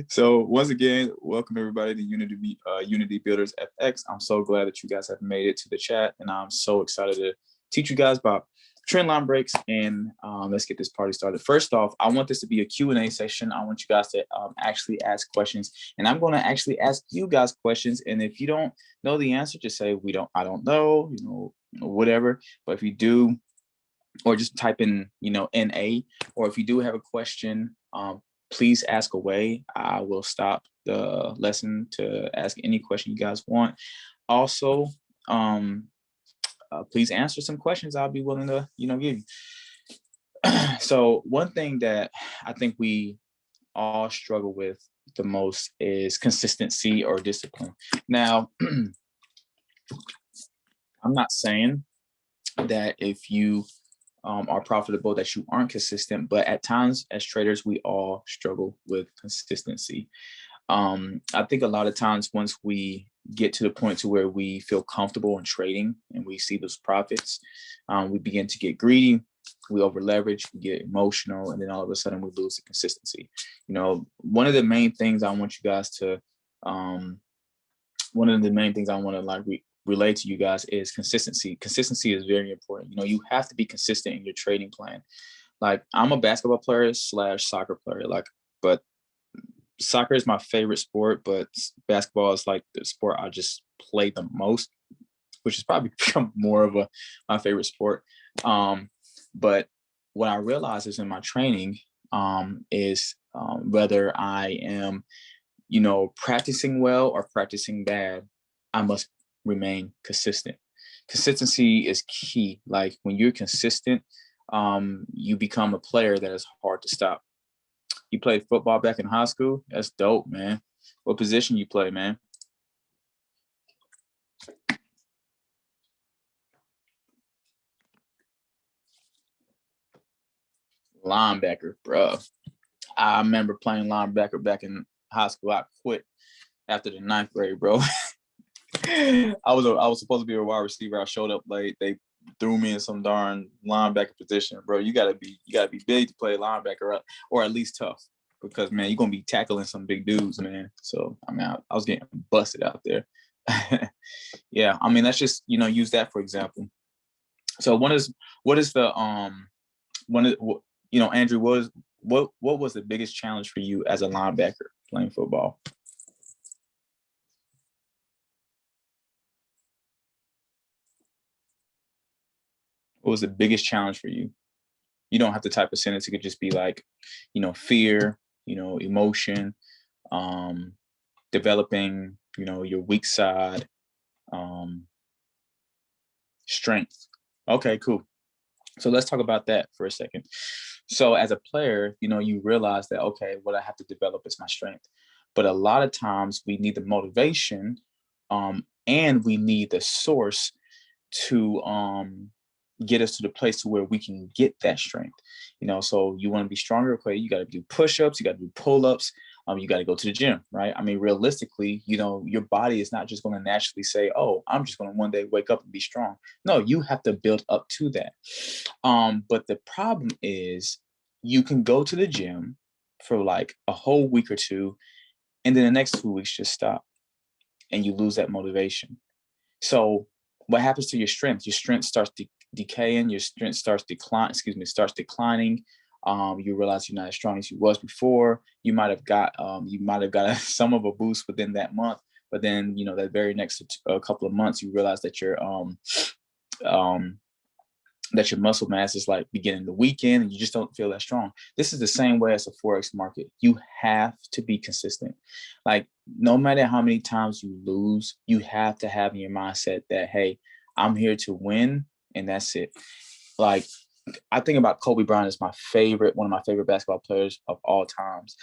So once again, welcome everybody to Unity Builders FX. I'm so glad that you guys have made it to the chat, and I'm so excited to teach you guys about trendline breaks. And let's get this party started. First off, I want this to be a Q&A session. I want you guys to actually ask questions, and I'm going to actually ask you guys questions. And if you don't know the answer, just say I don't know, whatever. But if you do, or just type in, NA, or if you do have a question, please ask away. I will stop the lesson to ask any question you guys want. Also, please answer some questions I'll be willing to, give you. So one thing that I think we all struggle with the most is consistency or discipline. Now, I'm not saying that if you are profitable that you aren't consistent, but at times as traders, we all struggle with consistency. I think a lot of times once we get to the point to where we feel comfortable in trading and we see those profits, we begin to get greedy, we over leverage, we get emotional, and then all of a sudden we lose the consistency. One of the main things I want you guys to, relate to you guys is consistency. Consistency is very important. You have to be consistent in your trading plan. Like, I'm a basketball player / soccer player, but soccer is my favorite sport, but basketball is like the sport I just play the most, which has probably become more of my favorite sport. But what I realize is in my training is whether I am, practicing well or practicing bad, I must remain consistent. Consistency is key. Like, when you're consistent, you become a player that is hard to stop. You played football back in high school? That's dope, man. What position you play, man? Linebacker, bro. I remember playing linebacker back in high school. I quit after the 9th grade, bro. I was supposed to be a wide receiver. I showed up late. They threw me in some darn linebacker position, bro. You gotta be big to play linebacker, or at least tough, because man, you're gonna be tackling some big dudes, man. So I was getting busted out there. Yeah, let's just use that for example. So what is the Andrew, what was the biggest challenge for you as a linebacker playing football? What was the biggest challenge for you? You don't have to type a sentence. It could just be like, fear, emotion, developing, your weak side, strength. Okay, cool. So let's talk about that for a second. So as a player, you realize that, okay, what I have to develop is my strength. But a lot of times we need the motivation, and we need the source to get us to the place to where we can get that strength. So you want to be stronger, okay, you got to do push-ups, you got to do pull-ups, you got to go to the gym, right? Realistically, your body is not just going to naturally say, oh, I'm just going to one day wake up and be strong. No, you have to build up to that. But the problem is, you can go to the gym for like a whole week or two, and then the next 2 weeks just stop, and you lose that motivation. So what happens to your strength? Your strength starts decaying. Your strength starts declining. You realize you're not as strong as you was before. You might have got some of a boost within that month, but then that very next couple of months, you realize that your muscle mass is like beginning to weaken, and you just don't feel that strong. This is the same way as a Forex market. You have to be consistent. Like, no matter how many times you lose, you have to have in your mindset that, hey, I'm here to win, and that's it. Like, I think about Kobe Bryant as one of my favorite basketball players of all times.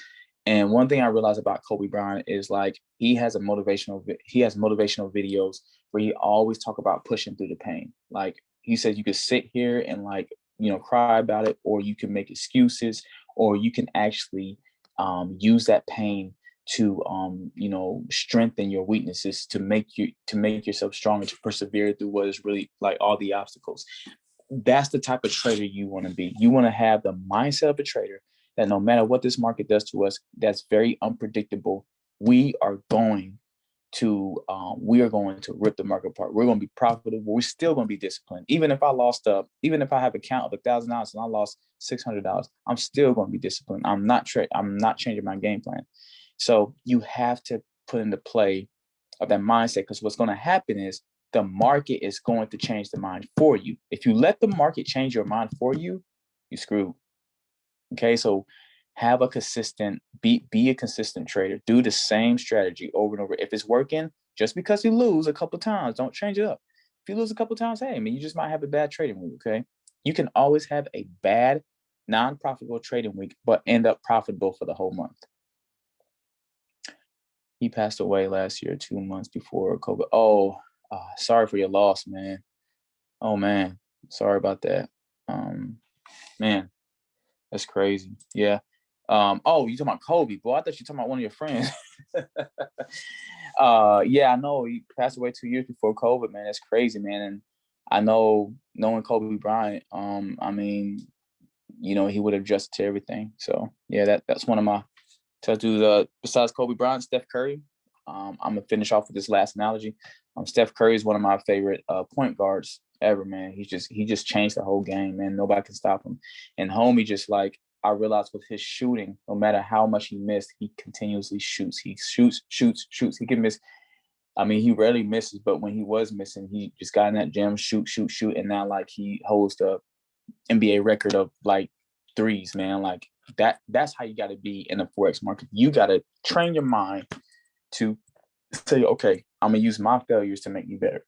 And one thing I realized about Kobe Bryant is, like, he has motivational videos where he always talk about pushing through the pain. Like, he says you could sit here and cry about it, or you can make excuses, or you can actually use that pain to strengthen your weaknesses, to make yourself stronger, to persevere through what is really like all the obstacles. That's the type of trader you want to be. You want to have the mindset of a trader that no matter what this market does to us, that's very unpredictable, we are going to rip the market apart. We're going to be profitable. We're still going to be disciplined. Even if I have a count of $1,000 and I lost $600, I'm still going to be disciplined. I'm not changing my game plan. So you have to put into play of that mindset, because what's going to happen is the market is going to change the mind for you. If you let the market change your mind for you, you're screwed. Okay, so have a consistent, be a consistent trader. Do the same strategy over and over. If it's working, just because you lose a couple of times, don't change it up. If you lose a couple of times, hey, I mean, you just might have a bad trading week, okay? You can always have a bad, non-profitable trading week, but end up profitable for the whole month. He passed away last year, 2 months before COVID. Oh, sorry for your loss, man. Oh, man. Sorry about that. Man, that's crazy. Yeah. Oh, you talking about Kobe? Boy, I thought you were talking about one of your friends. Yeah, I know he passed away 2 years before COVID, man. That's crazy, man. And I know, knowing Kobe Bryant, I mean, you know, he would have adjusted to everything. So yeah, that's one of my tattoos. Besides Kobe Bryant, Steph Curry. I'm gonna finish off with this last analogy. Steph Curry is one of my favorite point guards ever, man. He just changed the whole game, man. Nobody can stop him. And homie, just like, I realized with his shooting, no matter how much he missed, he continuously shoots. He shoots. He can miss. I mean, he rarely misses, but when he was missing, he just got in that gym, shoot. And now, like, he holds the NBA record of, like, threes, man. Like, that's how you got to be in the Forex market. You got to train your mind to say, okay, I'm going to use my failures to make me better.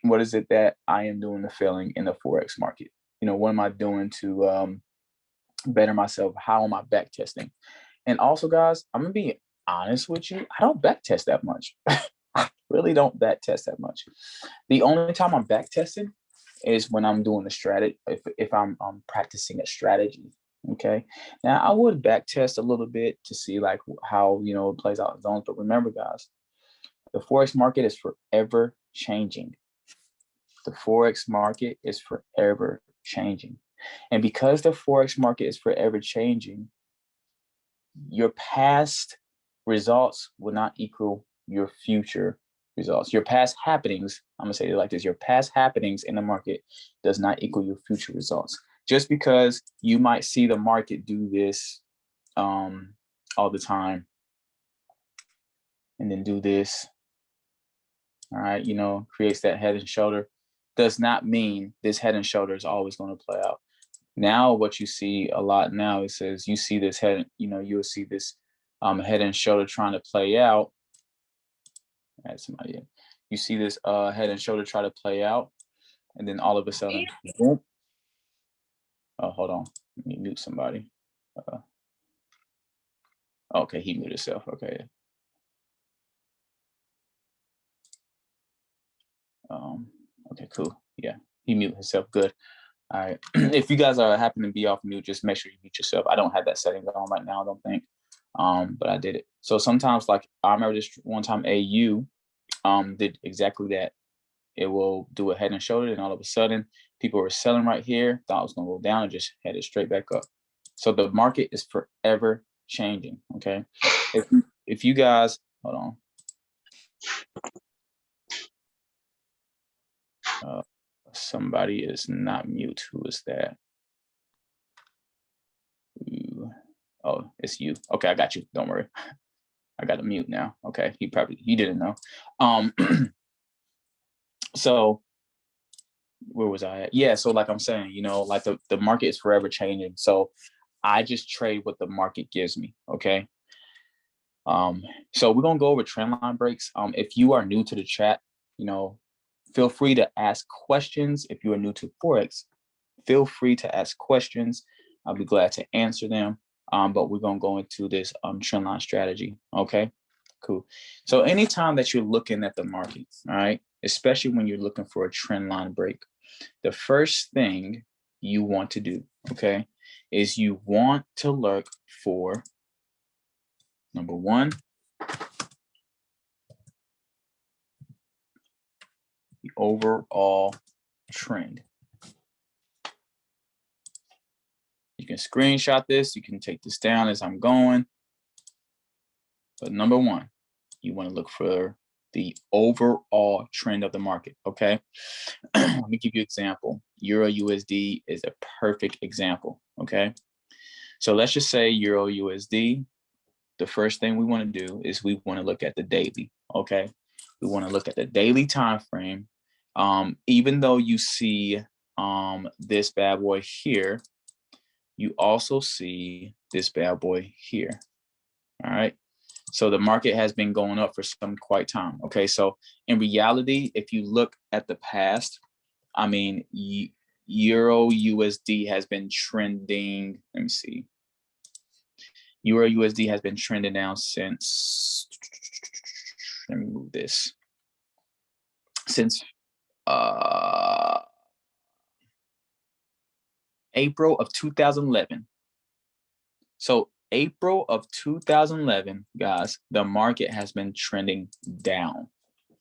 What is it that I am doing to failing in the Forex market? You know, what am I doing to better myself? How am I back testing? And also, guys, I'm gonna be honest with you, I don't back test that much. I really don't back test that much. The only time I'm back testing is when I'm doing a strategy, if I'm practicing a strategy. Okay, now I would back test a little bit to see, like, how, you know, it plays out in zones. But remember, guys, the Forex market is forever changing. The Forex market is forever changing. And because the Forex market is forever changing, your past results will not equal your future results. Your past happenings, I'm gonna say it like this, your past happenings in the market does not equal your future results. Just because you might see the market do this all the time and then do this, all right, you know, creates that head and shoulder, does not mean this head and shoulder is always going to play out. Now, what you see a lot now, it says you see this head, you know, you'll see this head and shoulder trying to play out. Add somebody in. You see this head and shoulder try to play out, and then all of a sudden, boom. Oh, hold on. Let me mute somebody. Okay, he muted himself. Okay. Okay, cool. Yeah, he muted himself. Good. All right. If you guys are happen to be off mute, just make sure you mute yourself. I don't have that setting on right now, I don't think. But I did it. So sometimes, like, I remember this one time AU did exactly that. It will do a head and shoulder, and all of a sudden, people were selling right here, thought it was gonna go down, and just headed straight back up. So the market is forever changing. Okay. If you guys hold on. Somebody is not mute. Who is that? Oh, it's you. Okay, I got you. Don't worry. I got to mute now. Okay, he didn't know. So where was I at? Yeah, so like I'm saying, you know, like the market is forever changing. So I just trade what the market gives me. Okay. So we're gonna go over trend line breaks. If you are new to the chat, you know, feel free to ask questions. If you are new to Forex, feel free to ask questions. I'll be glad to answer them. But we're gonna go into this trend line strategy. Okay, cool. So anytime that you're looking at the market, all right, especially when you're looking for a trend line break, the first thing you want to do, okay, is you want to look for, number one, the overall trend. can screenshot this. You can take this down as I'm going. But number one, you want to look for the overall trend of the market, okay? Let me give you an example. Euro USD is a perfect example, okay? So let's just say Euro USD. The first thing we want to do is we want to look at the daily, okay? We want to look at the daily time frame. Even though you see this bad boy here, you also see this bad boy here, all right? So the market has been going up for some quite time, okay? So in reality, if you look at the past, I mean, Euro USD has been trending, let me see. Euro USD has been trending down since, let me move this, since April of 2011. So April of 2011, guys, the market has been trending down,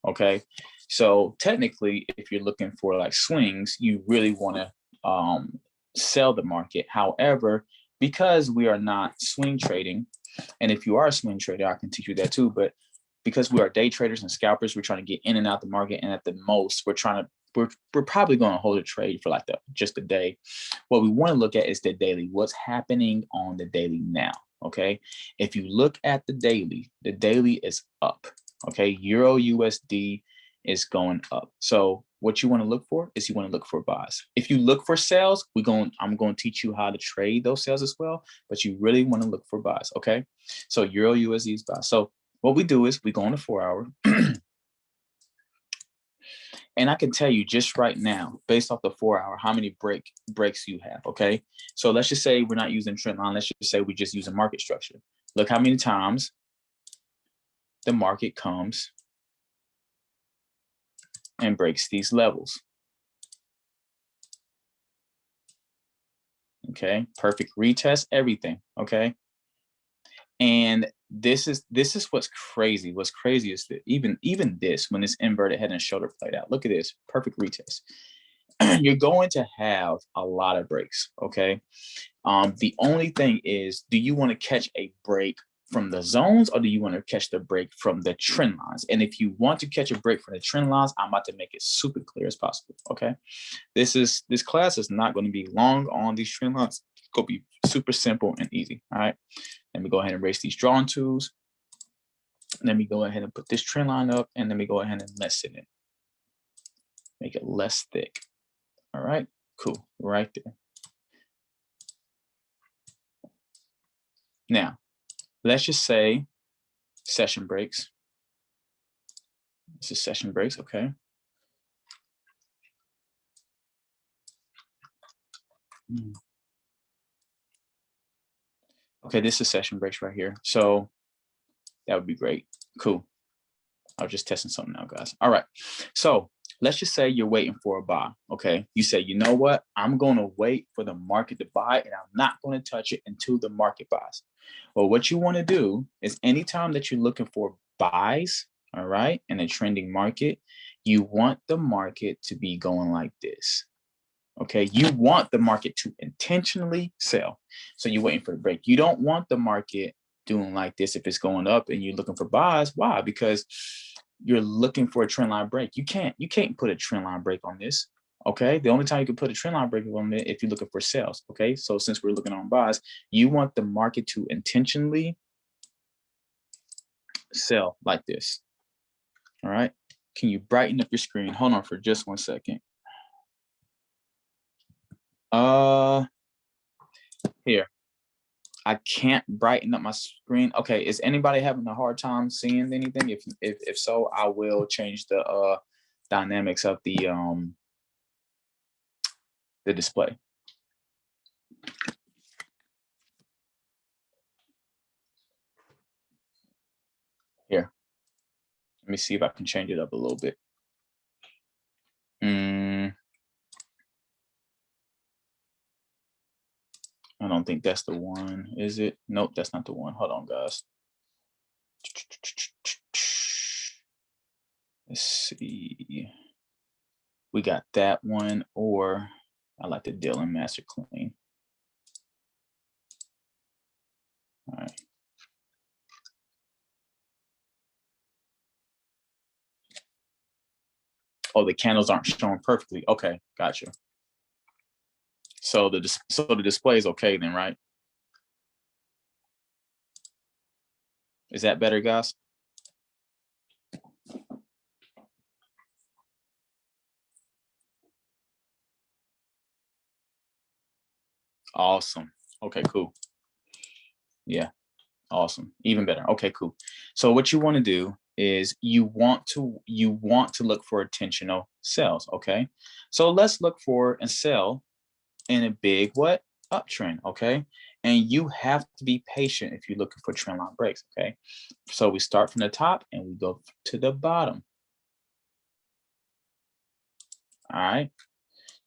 okay? So technically, if you're looking for like swings, you really want to sell the market. However, because we are not swing trading, and if you are a swing trader, I can teach you that too, but because we are day traders and scalpers, we're trying to get in and out the market, and at the most, we're probably going to hold a trade for like just a day. What we want to look at is the daily. What's happening on the daily now? Okay, if you look at the daily is up. Okay, Euro USD is going up. So what you want to look for is you want to look for buys. If you look for sales, I'm going to teach you how to trade those sales as well, but you really want to look for buys. Okay, so Euro USD is buy. So what we do is we go on the 4 hour. And I can tell you just right now, based off the 4 hour, how many breaks you have, okay? So let's just say we're not using Trendline. Let's just say we just use a market structure. Look how many times the market comes and breaks these levels. Okay, perfect retest, everything, okay? And this is what's crazy. What's crazy is that even this, when this inverted head and shoulder played out, look at this, perfect retest. You're going to have a lot of breaks, okay? The only thing is, do you want to catch a break from the zones, or do you want to catch the break from the trend lines? And if you want to catch a break from the trend lines, I'm about to make it super clear as possible, okay? This class is not going to be long on these trend lines. It's going to be super simple and easy, all right? Let me go ahead and erase these drawing tools. Let me go ahead and put this trend line up, and let me go ahead and lessen it. Make it less thick. All right, cool, right there. Now, let's just say session breaks. This is session breaks, okay. Okay, this is session breaks right here. So that would be great. Cool. I was just testing something out, guys. All right. So let's just say you're waiting for a buy. Okay. You say, you know what? I'm going to wait for the market to buy, and I'm not going to touch it until the market buys. Well, what you want to do is anytime that you're looking for buys, all right, in a trending market, you want the market to be going like this. Okay, you want the market to intentionally sell. So you're waiting for the break. You don't want the market doing like this if it's going up and you're looking for buys. Why? Because you're looking for a trend line break. You can't put a trend line break on this. Okay, the only time you can put a trend line break on it if you're looking for sales. Okay, so since we're looking on buys, you want the market to intentionally sell like this. All right, can you brighten up your screen? Hold on for just 1 second. Here. I can't brighten up my screen. Okay, is anybody having a hard time seeing anything? If so, I will change the dynamics of the display. Here, let me see if I can change it up a little bit. I don't think that's the one, is it? Nope, that's not the one. Hold on, guys. Let's see. We got that one, or I like the Dylan Master Clean. All right. Oh, the candles aren't showing perfectly. Okay, gotcha. So the display is okay then, right? Is that better, guys? Awesome. Okay, cool. Yeah, awesome. Even better. Okay, cool. So what you want to do is you want to look for intentional sales. Okay, so let's look for a sell in a big what uptrend. Okay, and you have to be patient if you're looking for trend line breaks. Okay, so we start from the top and we go to the bottom. All right.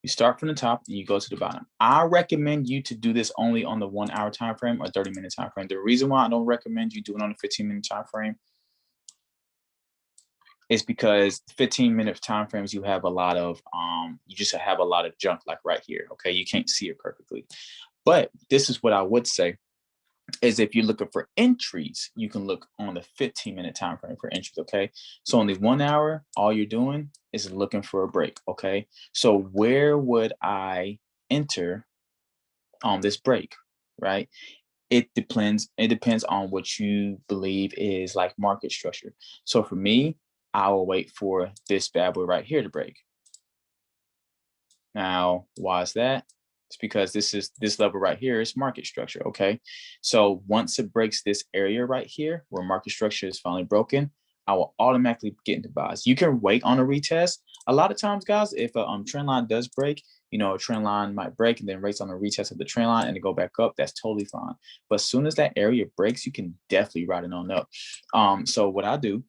You start from the top and you go to the bottom. I recommend you to do this only on the 1 hour time frame or 30-minute time frame. The reason why I don't recommend you do it on a 15-minute time frame is because 15-minute time frames you have a lot of you just have a lot of junk like right here. Okay, you can't see it perfectly. But this is what I would say is if you're looking for entries, you can look on the 15-minute time frame for entries. Okay, so on the 1 hour, all you're doing is looking for a break. Okay, so where would I enter on this break, right? It depends on what you believe is like market structure. So for me, I will wait for this bad boy right here to break. Now, why is that? It's because this level right here is market structure. Okay, so once it breaks this area right here where market structure is finally broken, I will automatically get into buys. You can wait on a retest. A lot of times, guys, if a trend line does break, a trend line might break and then rates on a retest of the trend line and to go back up, that's totally fine. But as soon as that area breaks, you can definitely ride it on up. So what I do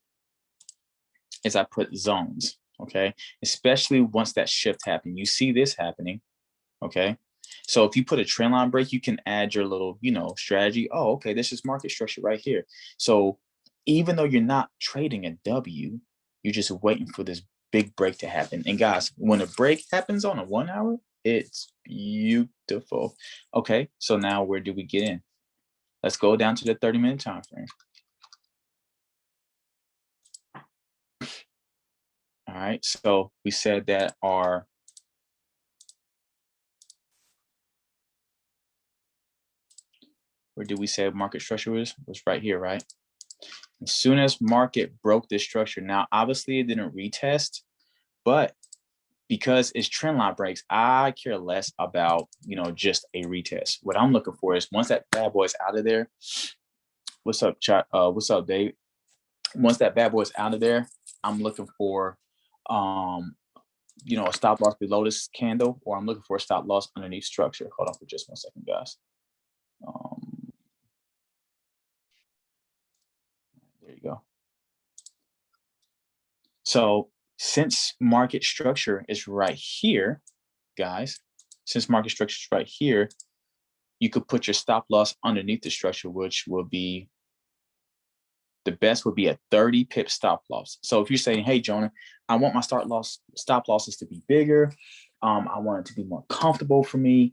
is I put zones, okay? Especially once that shift happened. You see this happening, okay? So if you put a trend line break, you can add your little, strategy. Oh, okay, this is market structure right here. So even though you're not trading a W, you're just waiting for this big break to happen. And guys, when a break happens on a 1 hour, it's beautiful. Okay, so now where do we get in? Let's go down to the 30-minute time frame. All right, so we said that our where did we say market structure was right here, right? As soon as market broke this structure, now obviously it didn't retest, but because it's trend line breaks, I care less about just a retest. What I'm looking for is once that bad boy's out of there. What's up, chat? What's up, Dave? Once that bad boy's out of there, I'm looking for a stop loss below this candle, or I'm looking for a stop loss underneath structure. Hold on for just 1 second, guys. There you go. So since market structure is right here, guys, since market structure is right here, you could put your stop loss underneath the structure, which will be the best would be a 30 pip stop loss. So if you're saying, hey, Jonah, I want my stop losses to be bigger. I want it to be more comfortable for me.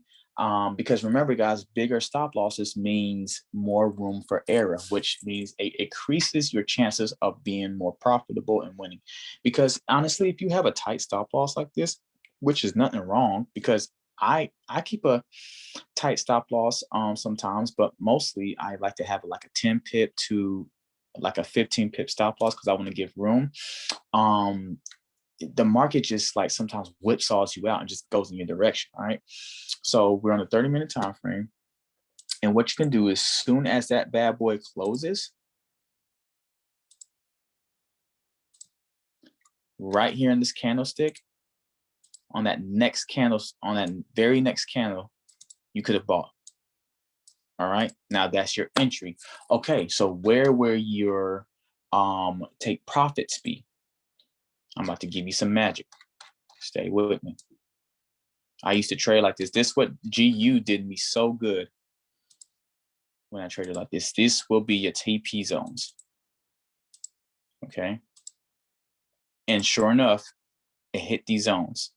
Because remember, guys, bigger stop losses means more room for error, which means it increases your chances of being more profitable and winning. Because honestly, if you have a tight stop loss like this, which is nothing wrong, because I keep a tight stop loss sometimes, but mostly I like to have like a 10 pip to like a 15 pip stop loss because I want to give room. The market just like sometimes whipsaws you out and just goes in your direction. All right. So we're on a 30-minute time frame. And what you can do is soon as that bad boy closes, right here in this candlestick, on that next candle, on that very next candle, you could have bought. All right. Now that's your entry. Okay. So where will your take profits be? I'm about to give you some magic. Stay with me. I used to trade like this. This is what GU did me so good when I traded like this. This will be your TP zones. Okay. And sure enough, it hit these zones.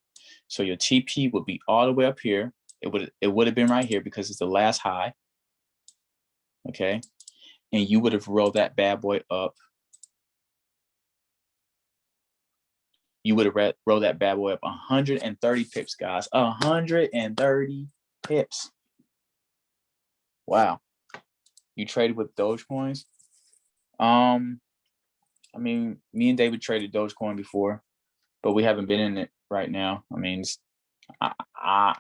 So your TP would be all the way up here. It would have been right here because it's the last high. okay? And you would have rolled that bad boy up. You would have rolled that bad boy up 130 pips, guys. 130 pips. Wow. You traded with Dogecoins? I mean, me and David traded Dogecoin before, but we haven't been in it right now. I mean, I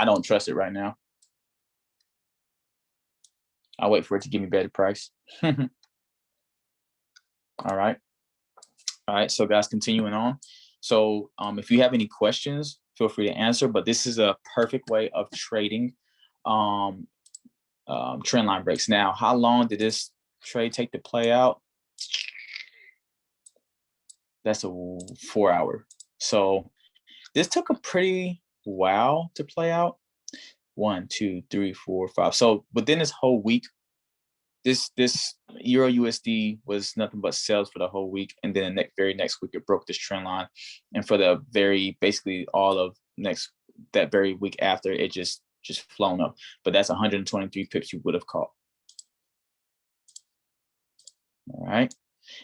don't trust it right now. I'll wait for it to give me a better price. All right. All right. So guys, continuing on. So if you have any questions, feel free to answer, but this is a perfect way of trading trend line breaks. Now, how long did this trade take to play out? That's a 4 hour. So this took a pretty while to play out. 1, 2, 3, 4, 5. So within this whole week, this Euro USD was nothing but sales for the whole week, and then the very next week it broke this trend line, and for the basically all of that very week after, it just flown up. But that's 123 pips you would have caught. All right,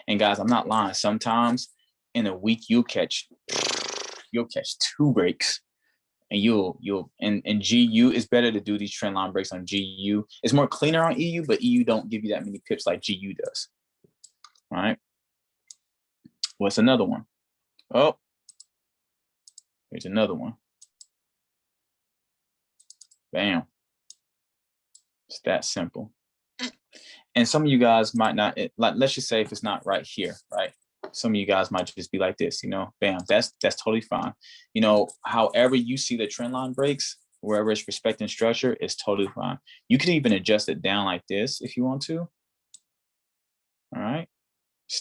and guys, I'm not lying. Sometimes in a week you'll catch 2 breaks. And in GU, it's better to do these trend line breaks on GU. It's more cleaner on EU, but EU don't give you that many pips like GU does. All right. What's another one? Oh, here's another one. Bam. It's that simple. And some of you guys might not, let's just say if it's not right here, right? Some of you guys might just be like this, bam, that's totally fine. However you see the trend line breaks, wherever it's respecting structure, it's totally fine. You could even adjust it down like this if you want to. All right.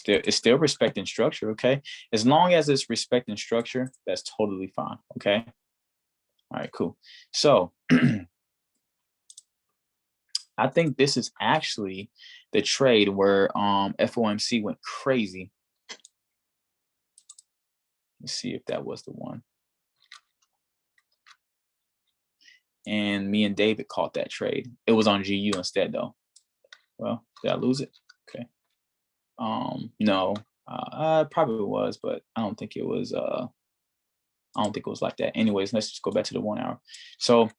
It's still respecting structure, okay? As long as it's respecting structure, that's totally fine, okay? All right, cool. So I think this is actually the trade where FOMC went crazy. Let's see if that was the one. And me and David caught that trade. It was on GU instead, though. Well, did I lose it? Okay. No, probably was, but I don't think it was. I don't think it was like that. Anyways, let's just go back to the 1 hour. So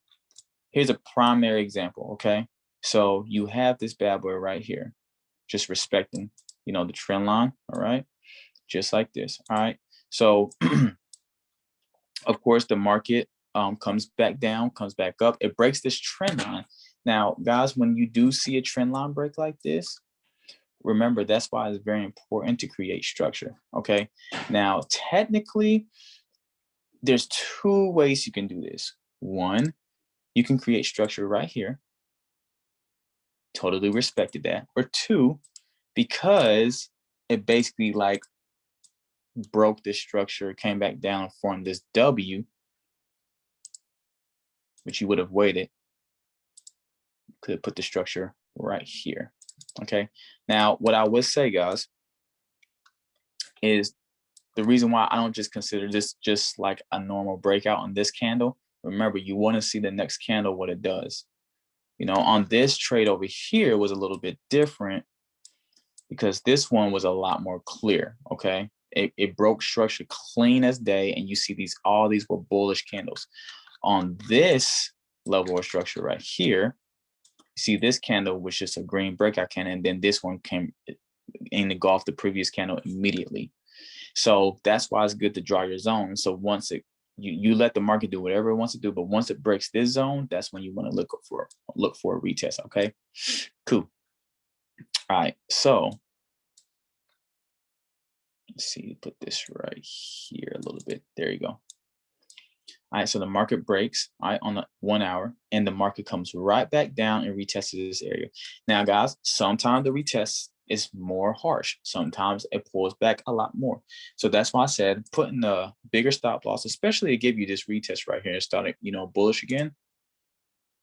here's a primary example. Okay. So you have this bad boy right here, just respecting, the trend line. All right. Just like this. All right. So of course the market comes back down, comes back up. It breaks this trend line. Now, guys, when you do see a trend line break like this, remember, that's why it's very important to create structure. Okay. Now, technically, there's 2 ways you can do this. One, you can create structure right here. Totally respected that. Or 2, because it basically like broke this structure, came back down and formed this W, which you would have waited, could put the structure right here. Okay. Now, what I would say, guys, is the reason why I don't just consider this just like a normal breakout on this candle. Remember, you want to see the next candle, what it does. On this trade over here was a little bit different because this one was a lot more clear. Okay. It broke structure clean as day. And you see all these were bullish candles. On this level of structure right here, you see this candle was just a green breakout candle. And then this one came and engulfed the previous candle immediately. So that's why it's good to draw your zone. So once you let the market do whatever it wants to do, but once it breaks this zone, that's when you want to look for a retest. Okay, cool. All right, so let's see, put this right here a little bit. There you go. All right, so the market breaks, all right, on the 1 hour, and the market comes right back down and retests this area. Now, guys, sometimes the retest is more harsh. Sometimes it pulls back a lot more. So that's why I said putting a bigger stop loss, especially to give you this retest right here and starting, bullish again.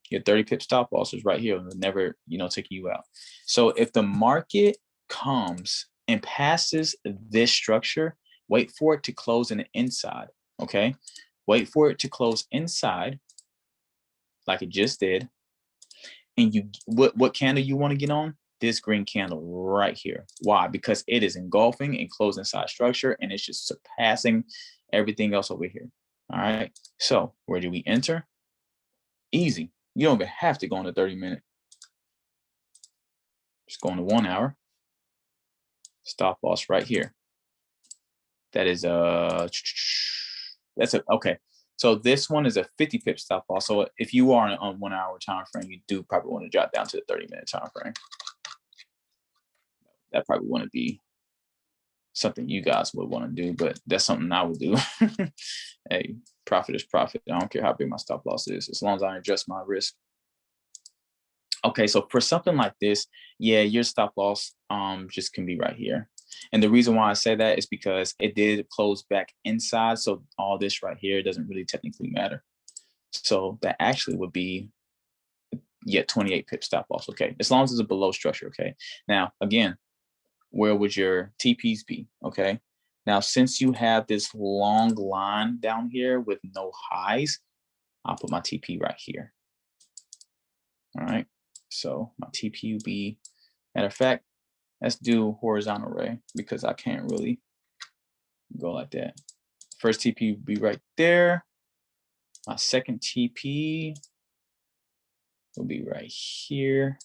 Your 30 pip stop loss is right here and never, take you out. So if the market comes and passes this structure, wait for it to close in the inside. Okay. Wait for it to close inside like it just did. and you what candle you want to get on? This green candle right here. Why? Because it is engulfing and closed inside structure, and it's just surpassing everything else over here. All right. So where do we enter? Easy. You don't even have to go on the 30-minute. Just go on the 1 hour. Stop loss right here. That is okay. So this one is a 50 pip stop loss. So if you are on 1 hour time frame, you do probably want to drop down to the 30-minute time frame. That probably wouldn't be something you guys would want to do, but that's something I would do. Hey, profit is profit. I don't care how big my stop loss is, as long as I adjust my risk. Okay, so for something like this, yeah, your stop loss just can be right here. And the reason why I say that is because it did close back inside. So all this right here doesn't really technically matter. So that actually would be, yeah, 28 pip stop loss. Okay, as long as it's a below structure. Okay, now again, where would your TPs be? Okay, now since you have this long line down here with no highs, I'll put my TP right here. All right, so my TP will be, matter of fact, let's do horizontal ray because I can't really go like that. First TP will be right there. My second TP will be right here.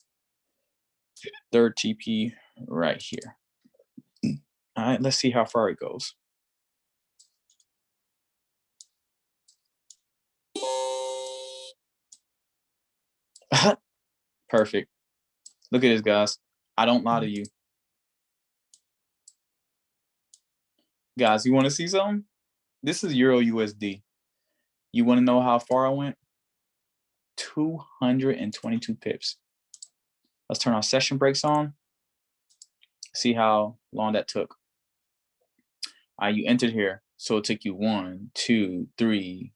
Third TP right here. All right, let's see how far it goes. Perfect. Look at this, guys. I don't lie to you. Guys, you want to see something? This is Euro USD. You want to know how far I went? 222 pips. Let's turn our session breaks on. See how long that took. You entered here. So it took you 1, 2, 3,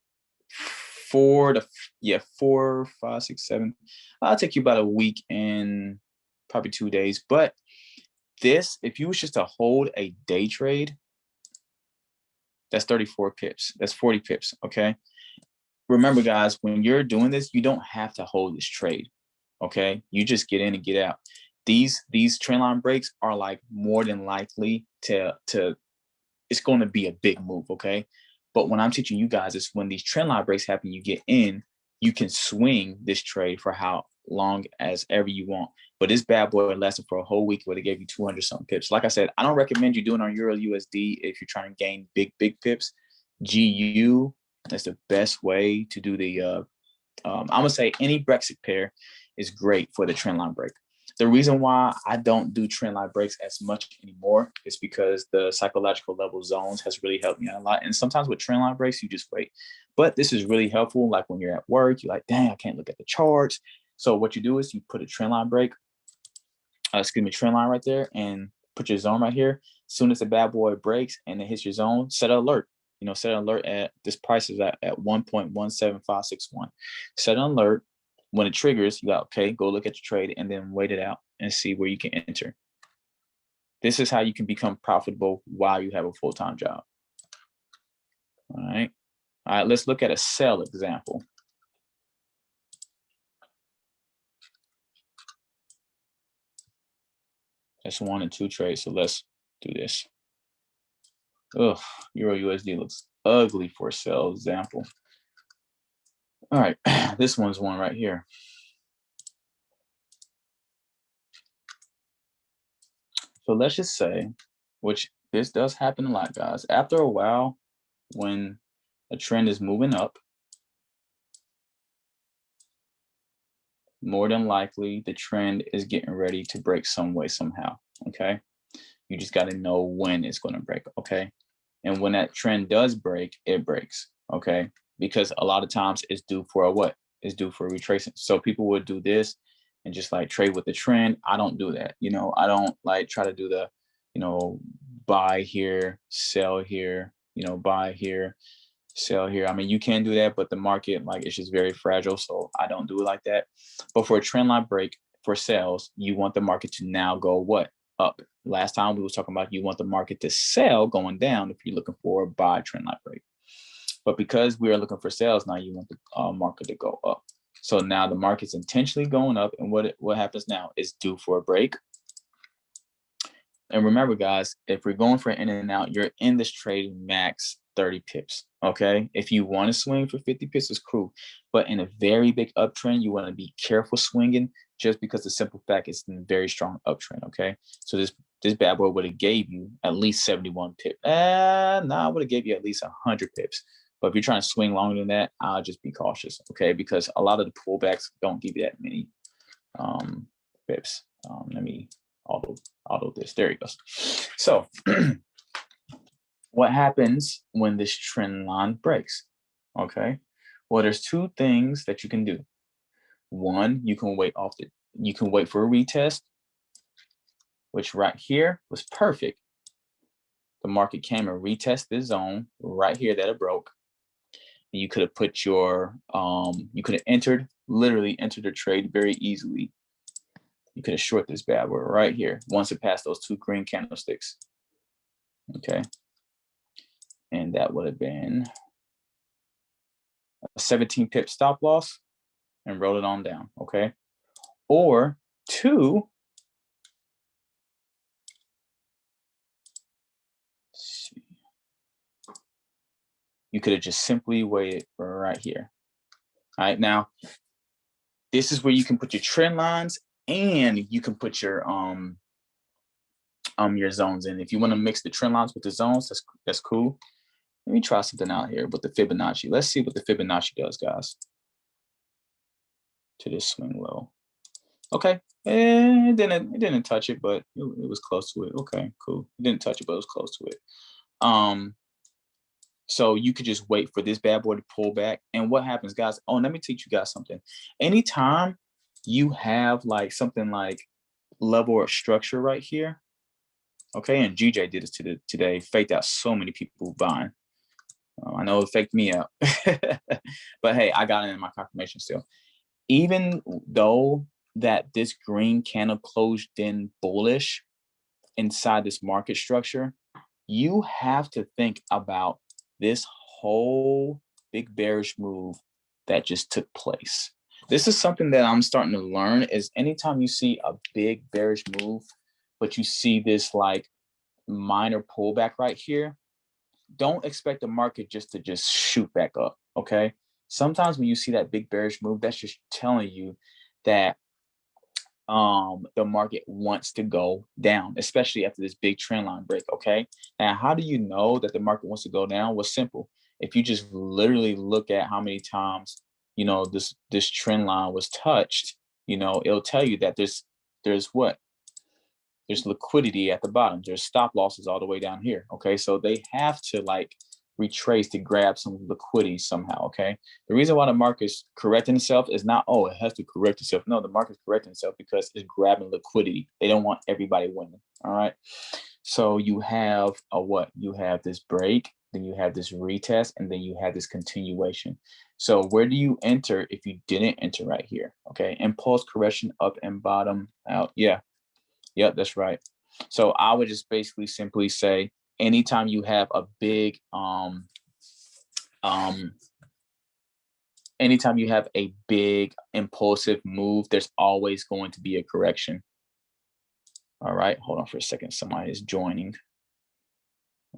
4 to, yeah, 4, 5, 6, 7. It'll take you about a week and probably 2 days. But this, if you was just to hold a day trade, that's 34 pips. That's 40 pips, okay? Remember, guys, when you're doing this, you don't have to hold this trade, okay? You just get in and get out. These trend line breaks are like more than likely to it's going to be a big move, okay? But when I'm teaching you guys is when these trend line breaks happen, you get in, you can swing this trade for how long as ever you want. But this bad boy lasted for a whole week where they gave you 200 something pips. Like I said, I don't recommend you doing on Euro USD if you're trying to gain big pips. GU, that's the best way to do the, I'm going to say any Brexit pair is great for the trend line break. The reason why I don't do trend line breaks as much anymore is because the psychological level zones has really helped me out a lot. And sometimes with trend line breaks, you just wait. But this is really helpful. Like when you're at work, you're like, dang, I can't look at the charts. So what you do is you put a trend line break, trend line right there, and put your zone right here. As soon as the bad boy breaks and it hits your zone, set an alert. Set an alert at this price is at 1.17561. Set an alert. When it triggers, you got, okay, go look at your trade and then wait it out and see where you can enter. This is how you can become profitable while you have a full-time job. All right. All right, let's look at a sell example. That's 1 and 2 trades, so let's do this. Ugh, Euro USD looks ugly for a sell example. All right, this one's one right here. So let's just say, which this does happen a lot, guys. After a while, when a trend is moving up, more than likely the trend is getting ready to break some way, somehow, okay? You just got to know when it's going to break, okay? And when that trend does break, it breaks, okay? Because a lot of times it's due for a what? It's due for a retracement. So people would do this and just like trade with the trend. I don't do that. I don't like try to do the, buy here, sell here, buy here, sell here. I mean, you can do that, but the market, like, it's just very fragile. So I don't do it like that. But for a trend line break for sales, you want the market to now go what? Up. Last time we was talking about you want the market to sell going down if you're looking for a buy trend line break. But because we are looking for sales now, you want the market to go up. So now the market's intentionally going up, and what happens now is due for a break. And remember, guys, if we're going for an in and out, you're in this trade max 30 pips. Okay. If you want to swing for 50 pips, it's cool. But in a very big uptrend, you want to be careful swinging, just because the simple fact is in a very strong uptrend. Okay. So this bad boy would have gave you at least 71 pips. I would have gave you at least 100 pips. But if you're trying to swing longer than that, I'll just be cautious. Okay. Because a lot of the pullbacks don't give you that many pips. Let me auto this. There he goes. So what happens when this trend line breaks? Okay. Well, there's two things that you can do. One, you can wait for a retest, which right here was perfect. The market came and retested this zone right here that it broke. And you could have put your you could have literally entered the trade very easily. You could have short this bad boy right here once it passed those two green candlesticks. Okay. And that would have been a 17 pip stop loss and roll it on down. Okay. Or two, you could have just simply waited right here. All right. Now, this is where you can put your trend lines and you can put your zones in. If you want to mix the trend lines with the zones, that's cool. Let me try something out here with the Fibonacci. Let's see what the Fibonacci does, guys, to this swing low. Okay, it didn't touch it, but it was close to it. Okay, cool. It didn't touch it, but it was close to it. So you could just wait for this bad boy to pull back. And what happens, guys? Oh, let me teach you guys something. Anytime you have like something like level or structure right here, okay, and GJ did this today, faked out so many people buying. I know it faked me out, but hey, I got it in my confirmation still. Even though that this green candle closed in bullish inside this market structure, you have to think about this whole big bearish move that just took place. This is something that I'm starting to learn, is anytime you see a big bearish move, but you see this like minor pullback right here, don't expect the market just to shoot back up. Okay. Sometimes when you see that big bearish move, that's just telling you that the market wants to go down, especially after this big trend line break. Okay. And how do you know that the market wants to go down? Well, simple. If you just literally look at how many times, this trend line was touched, it'll tell you that there's liquidity at the bottom. There's stop losses all the way down here. Okay. So they have to like retrace to grab some liquidity somehow. Okay. The reason why the market's correcting itself is not, oh, it has to correct itself. No, the market's correcting itself because it's grabbing liquidity. They don't want everybody winning. All right. So you have you have this break, then you have this retest, and then you have this continuation. So where do you enter if you didn't enter right here? Okay. Impulse correction up and bottom out. Yeah. Yep, that's right. So I would just basically simply say, anytime you have a big anytime you have a big impulsive move, there's always going to be a correction. All right, hold on for a second. Somebody is joining.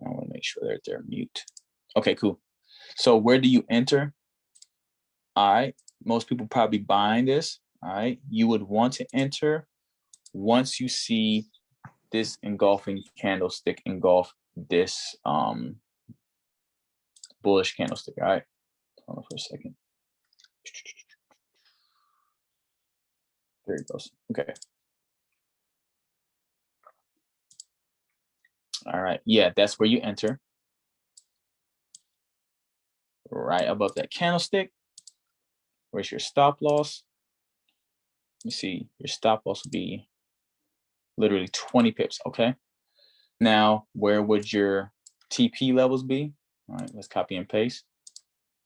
I want to make sure they're mute. Okay, cool. So where do you enter? All right, most people probably buying this. All right, you would want to enter once you see this engulfing candlestick engulf this bullish candlestick. All right, hold on for a second. There it goes. Okay. All right. Yeah, that's where you enter. Right above that candlestick. Where's your stop loss? You see, your stop loss will be literally 20 pips. Okay. Now, where would your TP levels be? All right, let's copy and paste.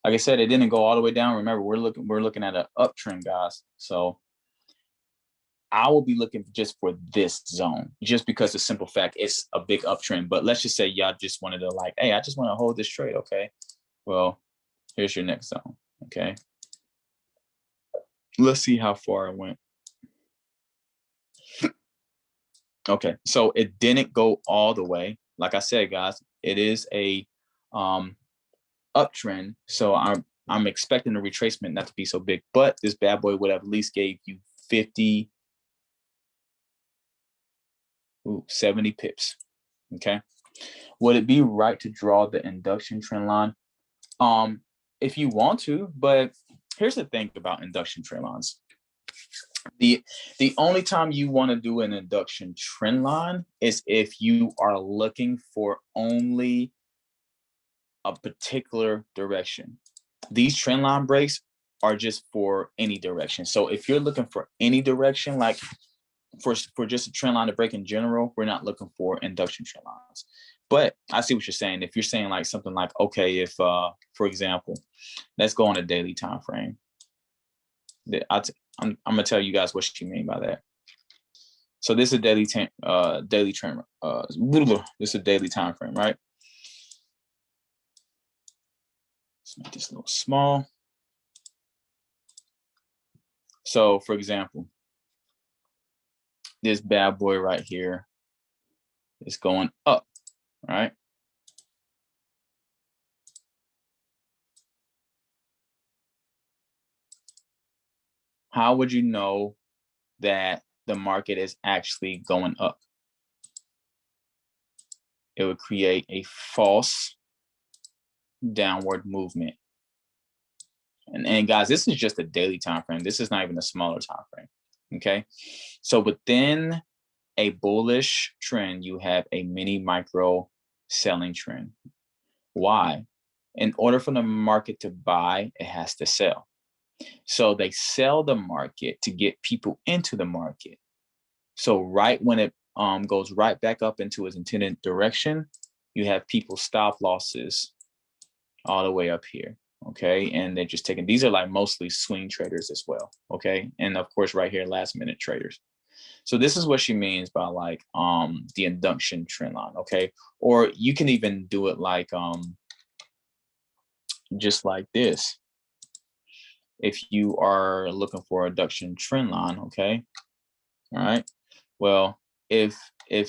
Like I said, it didn't go all the way down. Remember, we're looking at an uptrend, guys. So I will be looking just for this zone, just because the simple fact it's a big uptrend. But let's just say y'all just wanted to like, hey, I just want to hold this trade. Okay. Well, here's your next zone. Okay. Let's see how far it went. Okay, so it didn't go all the way. Like I said, guys, it is a uptrend. So I'm expecting the retracement not to be so big, but this bad boy would have at least gave you 50, 70 pips. Okay. Would it be right to draw the induction trend line? If you want to, but here's the thing about induction trend lines. The only time you want to do an induction trend line is if you are looking for only a particular direction. These trend line breaks are just for any direction. So if you're looking for any direction, like for just a trend line to break in general, we're not looking for induction trend lines. But I see what you're saying. If you're saying like something like, okay, if for example, let's go on a daily time frame. I'm gonna tell you guys what she mean by that. So this is a daily trend. This is a daily time frame, right? Let's make this a little small. So for example, this bad boy right here is going up, right? How would you know that the market is actually going up? It would create a false downward movement. And guys, this is just a daily time frame. This is not even a smaller time frame. Okay. So within a bullish trend, you have a mini micro selling trend. Why? In order for the market to buy, it has to sell. So they sell the market to get people into the market. So right when it goes right back up into its intended direction, you have people stop losses all the way up here. Okay. And they're just taking, these are like mostly swing traders as well. Okay. And of course, right here, last minute traders. So this is what she means by like the induction trend line. Okay. Or you can even do it like just like this. If you are looking for a induction trend line, okay. All right. Well, if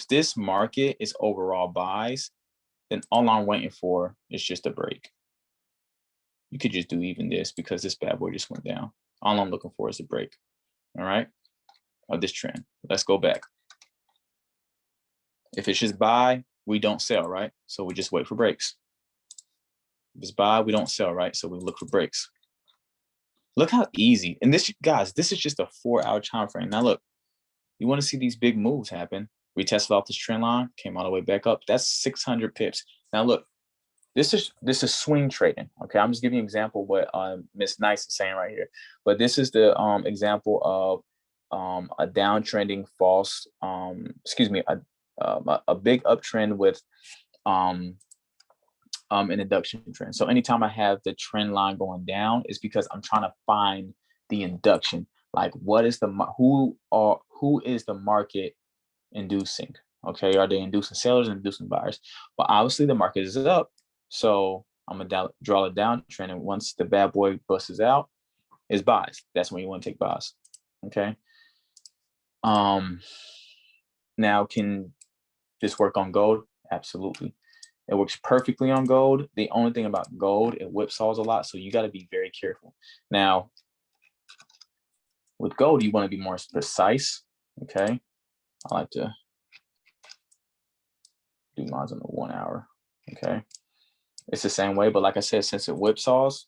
this market is overall buys, then all I'm waiting for is just a break. You could just do even this because this bad boy just went down. All I'm looking for is a break. All right. Of this trend. Let's go back. If it's just buy, we don't sell, right? So we just wait for breaks. If it's buy, we don't sell, right? So we look for breaks. Look how easy. And this, guys, this is just a 4-hour time frame. Now look, you want to see these big moves happen. We tested off this trend line, came all the way back up. That's 600 pips. Now look, this is swing trading. Okay, I'm just giving you an example of what Miss Nice is saying right here. But this is the example of a downtrending false, a big uptrend with an induction trend. So anytime I have the trend line going down, it's because I'm trying to find the induction. Like, what is the who is the market inducing? Okay, are they inducing sellers and inducing buyers? Well, obviously the market is up, so I'm gonna draw a downtrend, and once the bad boy busts out, is buys. That's when you want to take buys. Okay. Now, can this work on gold? Absolutely. It works perfectly on gold. The only thing about gold, it whipsaws a lot, so you got to be very careful. Now, with gold, you want to be more precise. Okay. I like to do mine on the 1 hour. Okay. It's the same way, but like I said, since it whipsaws,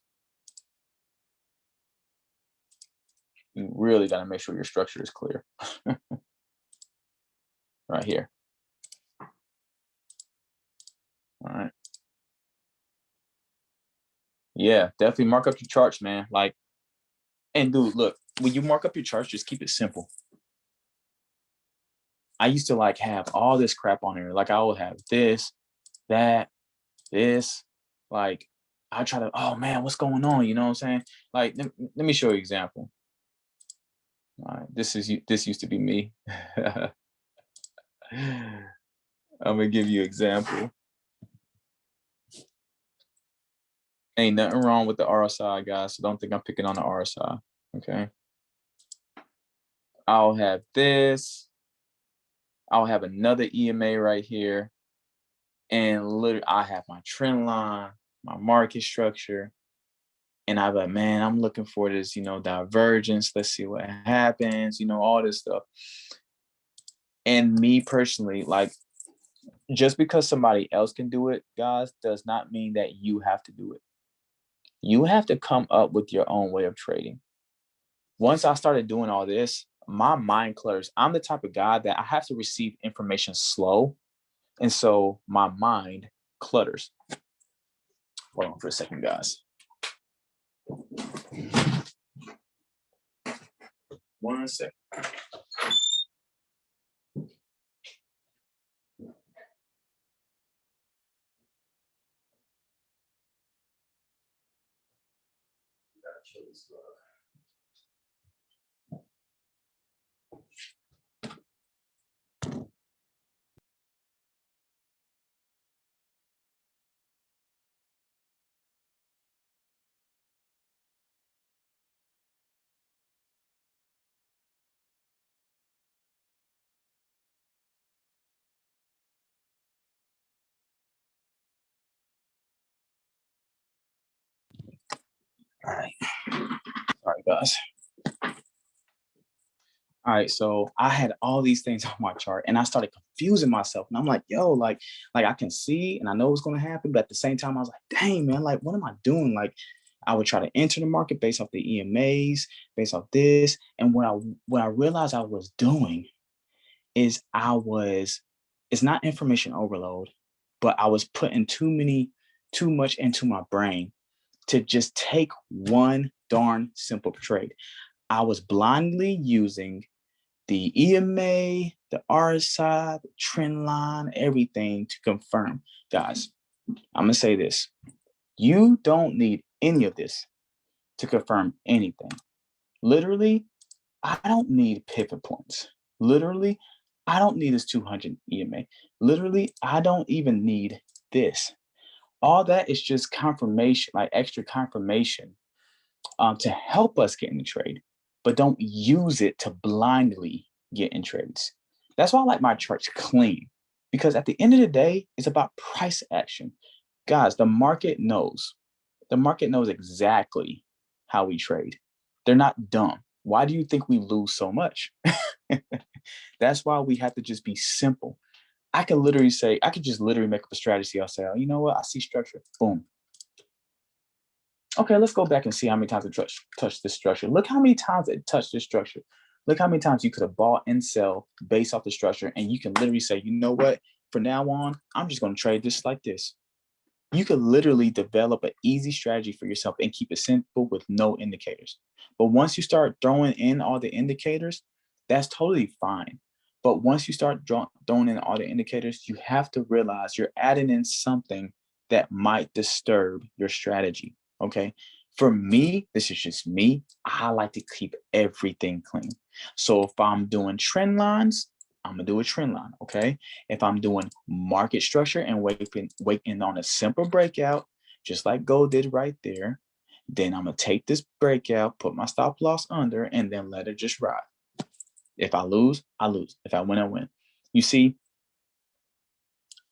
you really got to make sure your structure is clear. Right here. All right. Yeah, definitely mark up your charts, man. Like, and dude, look, when you mark up your charts, just keep it simple. I used to like have all this crap on here. Like I would have this, that, this. Like I try to, oh man, what's going on? You know what I'm saying? Like, let me show you an example. All right, this used to be me. I'm gonna give you an example. Ain't nothing wrong with the RSI, guys. So don't think I'm picking on the RSI. Okay. I'll have this. I'll have another EMA right here. And literally, I have my trend line, my market structure. And I'm like, man, I'm looking for this, divergence. Let's see what happens, all this stuff. And me personally, like, just because somebody else can do it, guys, does not mean that you have to do it. You have to come up with your own way of trading. Once I started doing all this, my mind clutters. I'm the type of guy that I have to receive information slow. And so my mind clutters. Hold on for a second, guys. 1 second. All right. All right, guys. All right, so I had all these things on my chart and I started confusing myself. And I'm like, yo, like I can see and I know what's gonna happen, but at the same time, I was like, dang, man, like what am I doing? Like I would try to enter the market based off the EMAs, based off this. And what I realized I was doing is it's not information overload, but I was putting too much into my brain to just take one darn simple trade. I was blindly using the EMA, the RSI, the trend line, everything to confirm. Guys, I'm going to say this. You don't need any of this to confirm anything. Literally, I don't need pivot points. Literally, I don't need this 200 EMA. Literally, I don't even need this. All that is just confirmation, like extra confirmation to help us get in the trade, but don't use it to blindly get in trades. That's why I like my charts clean, because at the end of the day, it's about price action. Guys, the market knows. The market knows exactly how we trade. They're not dumb. Why do you think we lose so much? That's why we have to just be simple. I could just literally make up a strategy. I'll say, oh, you know what? I see structure. Boom. Okay, let's go back and see how many times it touched this structure. Look how many times it touched this structure. Look how many times you could have bought and sell based off the structure. And you can literally say, you know what? From now on, I'm just going to trade this like this. You could literally develop an easy strategy for yourself and keep it simple with no indicators. But once you start throwing in all the indicators, that's totally fine. But once you start throwing in all the indicators, you have to realize you're adding in something that might disturb your strategy. Okay. For me, this is just me. I like to keep everything clean. So if I'm doing trend lines, I'm gonna do a trend line. Okay. If I'm doing market structure and waiting on a simple breakout, just like gold did right there, then I'm gonna take this breakout, put my stop loss under, and then let it just ride. If I lose, I lose. If I win, I win. You see,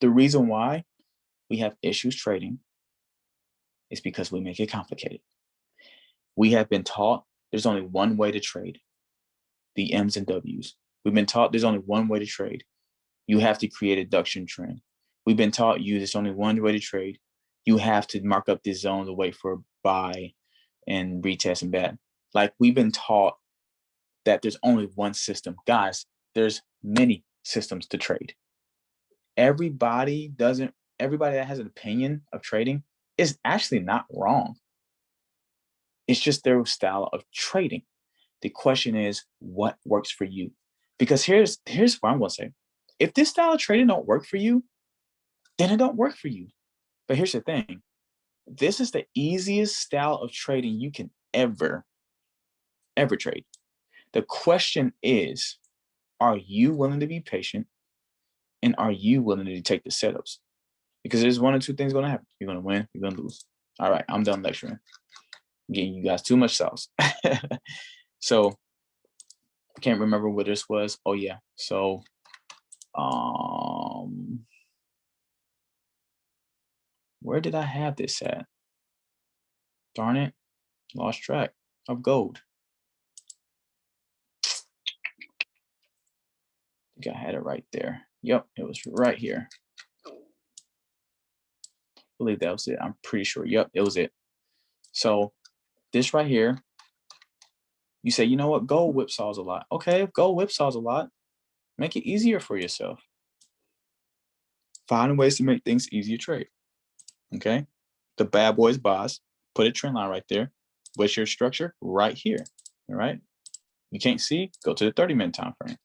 the reason why we have issues trading is because we make it complicated. We have been taught there's only one way to trade, the M's and W's. We've been taught there's only one way to trade. You have to create a reduction trend. We've been taught there's only one way to trade. You have to mark up these zones and wait for a buy and retest and bat. Like we've been taught that there's only one system. Guys, there's many systems to trade. Everybody that has an opinion of trading is actually not wrong. It's just their style of trading. The question is, what works for you? Because here's what I'm going to say. If this style of trading don't work for you, then it don't work for you. But here's the thing. This is the easiest style of trading you can ever trade. The question is, are you willing to be patient? And are you willing to take the setups? Because there's one or two things going to happen. You're going to win, you're going to lose. All right, I'm done lecturing. I'm getting you guys too much sauce. So Can't remember what this was. Oh yeah. So where did I have this at? Darn it. Lost track of gold. I think I had it right there. Yep, it was right here. I believe that was it. I'm pretty sure. Yep, it was it. So this right here, you say, you know what? Gold whipsaws a lot. Okay, if gold whipsaws a lot, make it easier for yourself. Find ways to make things easier to trade. Okay. The bad boys boss, put a trend line right there. What's your structure? Right here. All right. You can't see, go to the 30-minute time frame.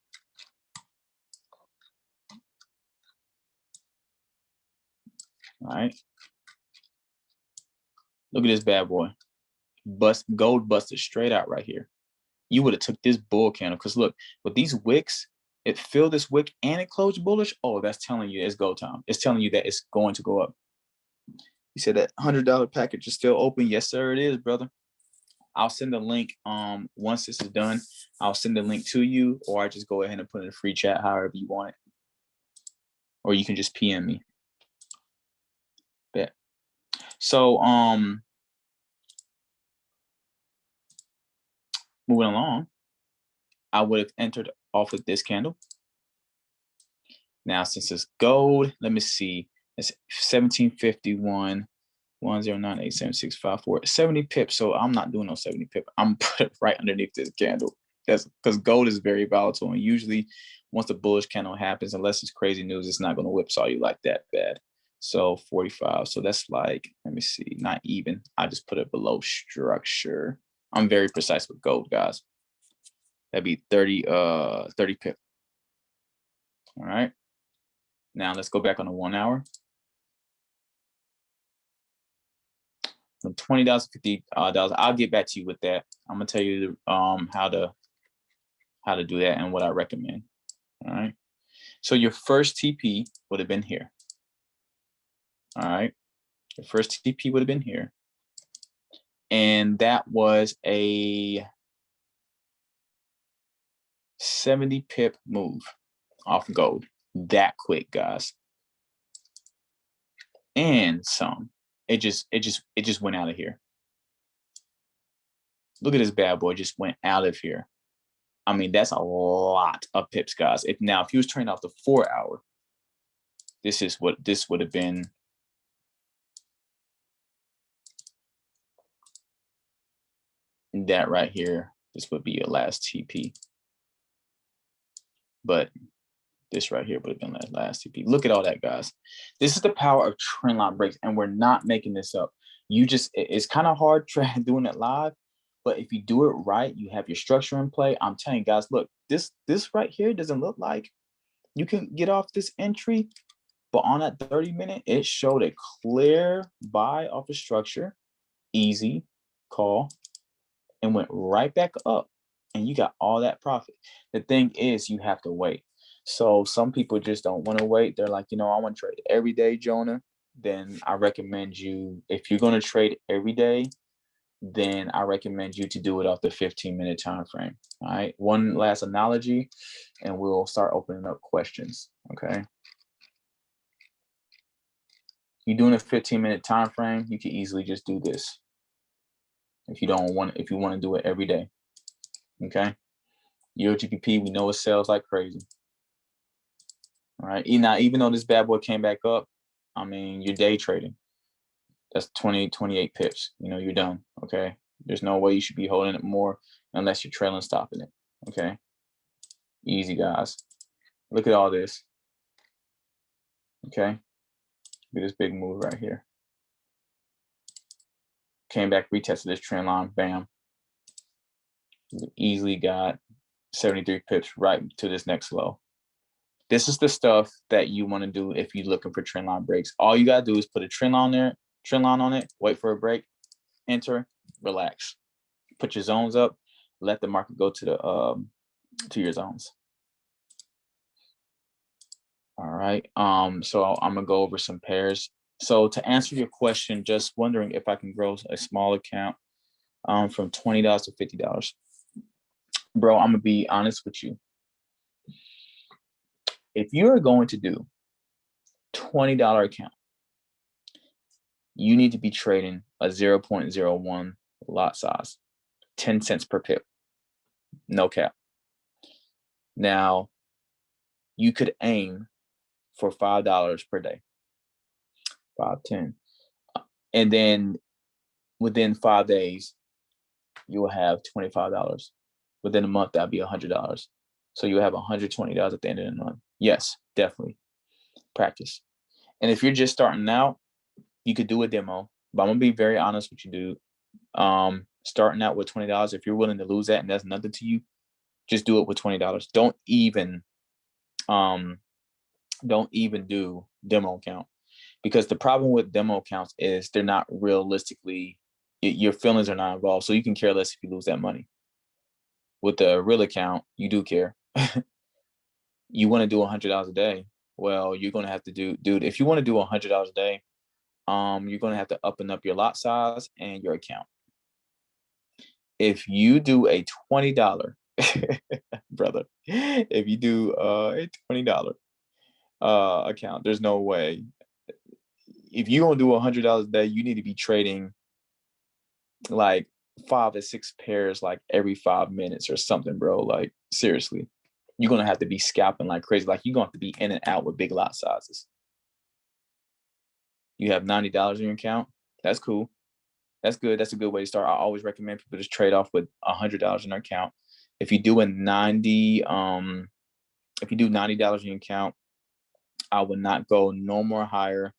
All right. Look at this bad boy. Gold busted straight out right here. You would have took this bull candle because look, with these wicks, it filled this wick and it closed bullish. Oh, that's telling you it's go time. It's telling you that it's going to go up. You said that $100 package is still open. Yes, sir, it is, brother. I'll send the link. Once this is done, I'll send the link to you, or I just go ahead and put in a free chat, however you want it. Or you can just PM me. Bet. So moving along, I would have entered off with this candle. Now, since it's gold, let me see. It's 1751, 1098765 70 pips. So I'm not doing no 70 pip. I'm put it right underneath this candle. That's because gold is very volatile, and usually once the bullish candle happens, unless it's crazy news, it's not going to whipsaw you like that bad. So 45. So that's like, let me see, not even. I just put it below structure. I'm very precise with gold, guys. That'd be 30 pip. All right. Now let's go back on the 1 hour. From $20 to $50, I'll get back to you with that. I'm gonna tell you how to do that and what I recommend. All right. So your first TP would have been here. All right. Your first TP would have been here, and that was a 70 pip move off gold. That quick, guys. And some. It just went out of here. Look at this bad boy, just went out of here. I mean, that's a lot of pips, guys. If he was turning off the 4 hour, this is what this would have been. That right here, this would be your last TP. But this right here would have been that last TP. Look at all that, guys. This is the power of trendline breaks, and we're not making this up. It's kind of hard doing it live, but if you do it right, you have your structure in play. I'm telling you guys, look, this right here doesn't look like you can get off this entry, but on that 30-minute, it showed a clear buy off the structure, easy call, and went right back up, and you got all that profit. The thing is, you have to wait. So some people just don't want to wait. They're like, I want to trade every day, Jonah. Then I recommend you, if you're going to trade every day, then I recommend you to do it off the 15-minute time frame. All right. One last analogy, and we'll start opening up questions. Okay. You're doing a 15-minute time frame, you can easily just do this. If you want to do it every day. Okay. EuroGPP, we know it sells like crazy. All right. Now, even though this bad boy came back up, I mean, you're day trading. That's 28 pips. You're done. Okay. There's no way you should be holding it more unless you're trailing stopping it. Okay. Easy, guys. Look at all this. Okay. Look at this big move right here. Came back, retested this trend line. Bam. Easily got 73 pips right to this next low. This is the stuff that you want to do if you're looking for trend line breaks. All you gotta do is put a trend line on it, wait for a break, enter, relax. Put your zones up, let the market go to your zones. All right. So I'm gonna go over some pairs. So to answer your question, just wondering if I can grow a small account from $20 to $50. Bro, I'm gonna be honest with you. If you're going to do $20 account, you need to be trading a 0.01 lot size, 10 cents per pip, no cap. Now, you could aim for $5 per day, 5, 10. And then within 5 days, you will have $25. Within a month, that'll be $100. So you'll have $120 at the end of the month. Yes, definitely practice. And if you're just starting out, you could do a demo. But I'm gonna be very honest with you, dude. Starting out with $20, if you're willing to lose that and that's nothing to you, just do it with $20. Don't even do demo account, because the problem with demo accounts is they're not realistically, your feelings are not involved. So you can care less if you lose that money. With the real account, you do care. You want to do $100 a day. Well, you're going to have to dude, if you want to do $100 a day, you're going to have to up your lot size and your account. If you do a $20, brother, if you do a $20 account, there's no way. If you're going to do $100 a day, you need to be trading like 5 to 6 pairs like every 5 minutes or something, bro. Like, seriously, you're going to have to be scalping like crazy. Like, you're going to have to be in and out with big lot sizes. You have $90 in your account. That's cool. That's good. That's a good way to start. I always recommend people just trade off with $100 in their account. If you do $90 in your account, I would not go no more higher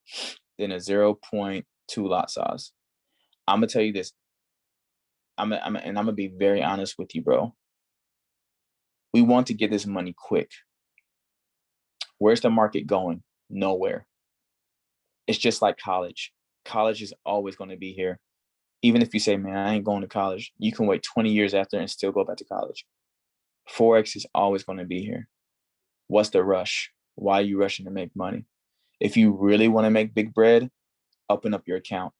than a 0.2 lot size. I'm gonna tell you this. I'm gonna be very honest with you, bro. We want to get this money quick. Where's the market going? Nowhere. It's just like college. College is always going to be here. Even if you say, man, I ain't going to college, you can wait 20 years after and still go back to college. Forex is always going to be here. What's the rush? Why are you rushing to make money? If you really want to make big bread, open up your account.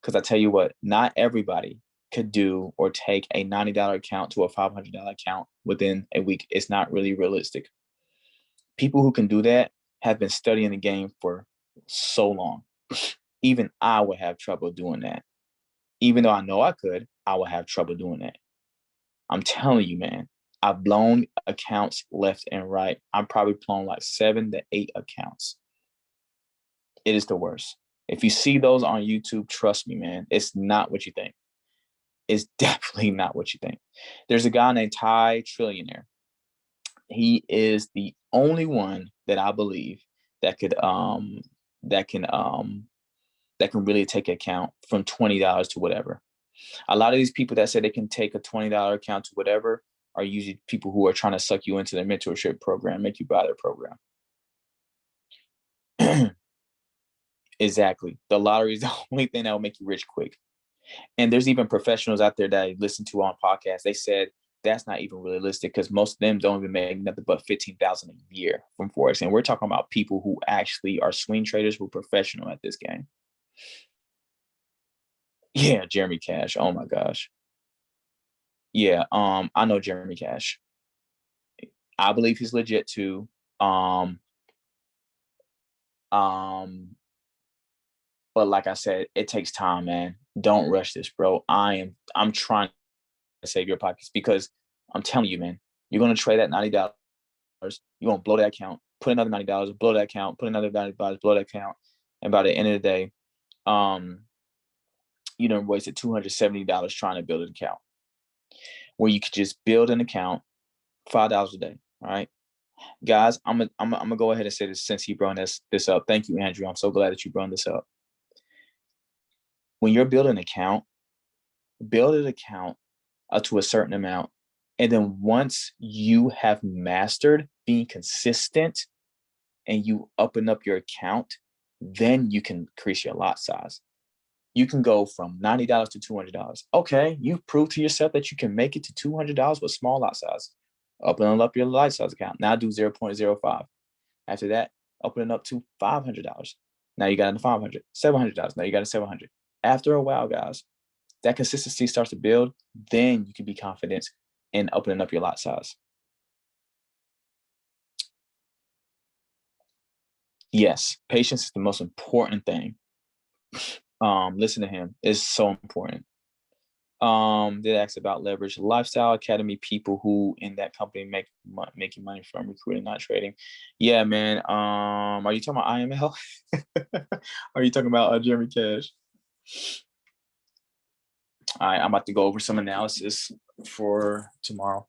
Because I tell you what, not everybody could do or take a $90 account to a $500 account within a week. It's not really realistic. People who can do that have been studying the game for so long. Even I would have trouble doing that. Even though I know I could, I would have trouble doing that. I'm telling you, man, I've blown accounts left and right. I'm probably blown like 7 to 8 accounts. It is the worst. If you see those on YouTube, trust me, man, it's not what you think. It's definitely not what you think. There's a guy named Ty Trillionaire. He is the only one that I believe that could that can really take account from $20 to whatever. A lot of these people that say they can take a $20 account to whatever are usually people who are trying to suck you into their mentorship program, make you buy their program. Exactly. The lottery is the only thing that will make you rich quick. And there's even professionals out there that I listen to on podcasts. They said that's not even realistic because most of them don't even make nothing but $15,000 a year from Forex. And we're talking about people who actually are swing traders who are professional at this game. Yeah, Jeremy Cash. Oh my gosh. Yeah, I know Jeremy Cash. I believe he's legit too. But like I said, it takes time, man. Don't rush this, bro. I'm trying to save your pockets because I'm telling you, man, you're gonna trade that $90. You're gonna blow that account, put another $90, blow that account, put another $90, blow that account, and by the end of the day, you done wasted $270 trying to build an account where you could just build an account $5 a day. All right, guys, I'm gonna go ahead and say this since you brought this up. Thank you, Andrew. I'm so glad that you brought this up. When you're building an account, build an account to a certain amount. And then once you have mastered being consistent and you open up your account, then you can increase your lot size. You can go from $90 to $200. Okay, you've proved to yourself that you can make it to $200 with small lot size. Open up your lot size account. Now do 0.05. After that, open it up to $500. Now you got a 500, $700. Now you got a 700. After a while, guys, that consistency starts to build. Then you can be confident and opening up your lot size. Yes, patience is the most important thing. Listen to him. It's so important. Did ask about leverage lifestyle academy, people who in that company making money from recruiting, not trading. Yeah, man. Are you talking about IML? Are you talking about Jeremy Cash? All right, I'm about to go over some analysis for tomorrow.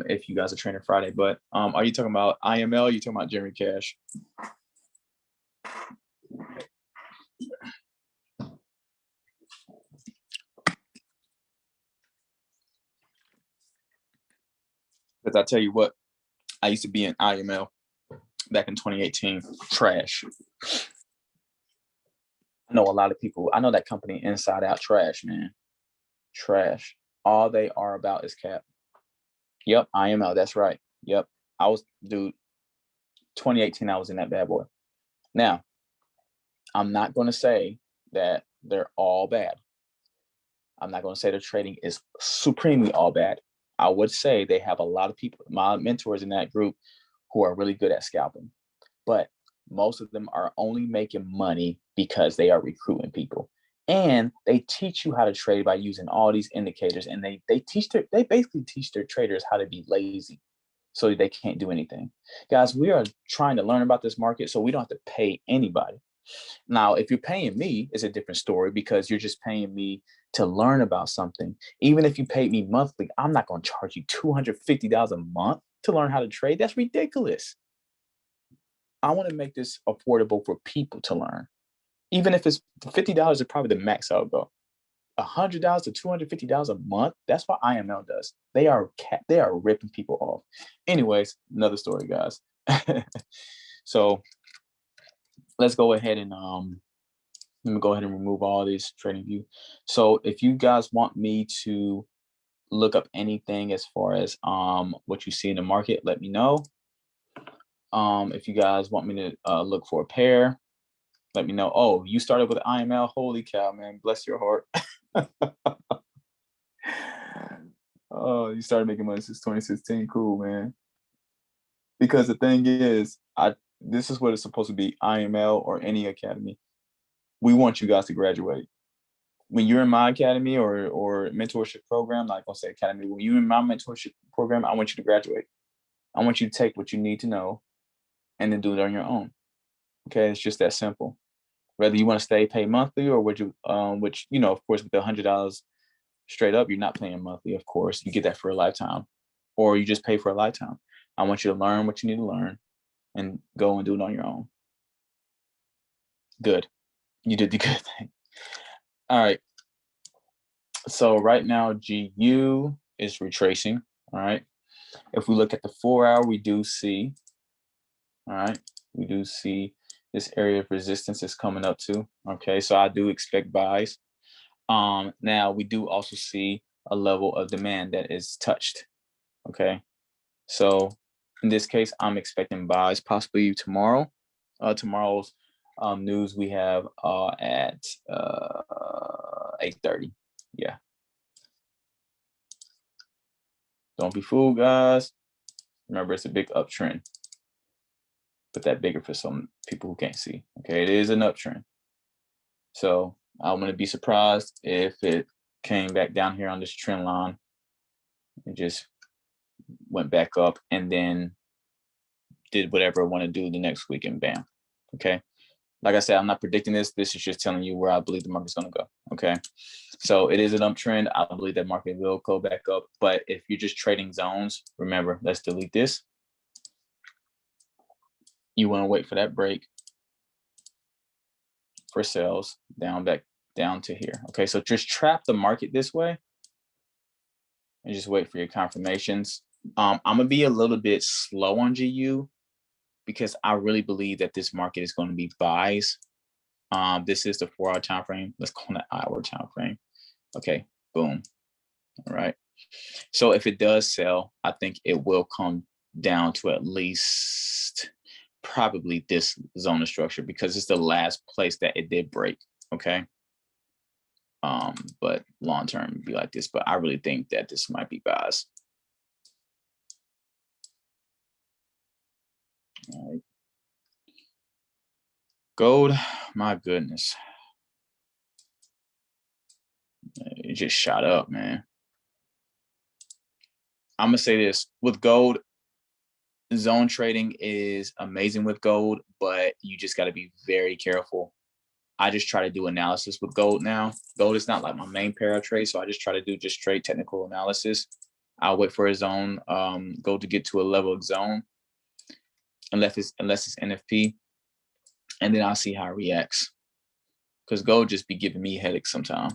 If you guys are training Friday, but are you talking about IML? Are you talking about Jeremy Cash? Because I tell you what, I used to be in IML back in 2018. Trash. I know a lot of people. I know that company inside out. Trash, man. Trash. All they are about is cap. Yep, IML. That's right. Yep. Dude, 2018, I was in that bad boy. Now, I'm not going to say that they're all bad. I'm not going to say their trading is supremely all bad. I would say they have a lot of people, my mentors in that group, who are really good at scalping. But most of them are only making money because they are recruiting people. And they teach you how to trade by using all these indicators. And they basically teach their traders how to be lazy so they can't do anything. Guys, we are trying to learn about this market so we don't have to pay anybody. Now, if you're paying me, it's a different story because you're just paying me to learn about something. Even if you paid me monthly, I'm not going to charge you $250 a month to learn how to trade. That's ridiculous. I want to make this affordable for people to learn. Even if it's $50 is probably the max I'll go. $100 to $250 a month. That's what IML does. They are ripping people off. Anyways, another story, guys. So let's go ahead and let me go ahead and remove all this trading view. So if you guys want me to look up anything as far as what you see in the market, let me know. If you guys want me to look for a pair, let me know. Oh, you started with IML. Holy cow, man. Bless your heart. Oh, you started making money since 2016. Cool, man. Because the thing is, this is what it's supposed to be, IML or any academy. We want you guys to graduate. When you're in my academy or mentorship program, not gonna say academy, when you're in my mentorship program, I want you to graduate. I want you to take what you need to know and then do it on your own. Okay, it's just that simple. Whether you want to stay pay monthly or would you, which, you know, of course, with the $100 straight up, you're not paying monthly, of course. You get that for a lifetime, or you just pay for a lifetime. I want you to learn what you need to learn and go and do it on your own. Good. You did the good thing. All right. So right now, GU is retracing. All right. If we look at the 4-hour, we do see, all right, we do see this area of resistance is coming up too. Okay. So I do expect buys. Now we do also see a level of demand that is touched. Okay. So in this case, I'm expecting buys possibly tomorrow. Tomorrow's news we have at 8:30. Yeah. Don't be fooled, guys. Remember, it's a big uptrend. Put that bigger for some people who can't see. Okay, it is an uptrend. So I'm going to be surprised if it came back down here on this trend line and just went back up and then did whatever I want to do the next week and bam. Okay. Like I said, I'm not predicting this. This is just telling you where I believe the market's going to go. Okay. So it is an uptrend. I believe that market will go back up. But if you're just trading zones, remember, let's delete this. You want to wait for that break for sales back down to here. Okay. So just trap the market this way and just wait for your confirmations. I'm going to be a little bit slow on GU because I really believe that this market is going to be buys. This is the 4-hour time frame. Let's call it an hour time frame. Okay, boom. All right. So if it does sell, I think it will come down to at least probably this zone of structure because it's the last place that it did break. Okay. But long term be like this. But I really think that this might be buys. All right. Gold, my goodness. It just shot up, man. I'm gonna say this with gold, zone trading is amazing with gold, but you just got to be very careful. I just try to do analysis with gold now. Gold is not like my main pair of trade, so I just try to do just straight technical analysis. I'll wait for a zone, gold to get to a level of zone, unless it's NFP, and then I'll see how it reacts. Because gold just be giving me headaches sometimes.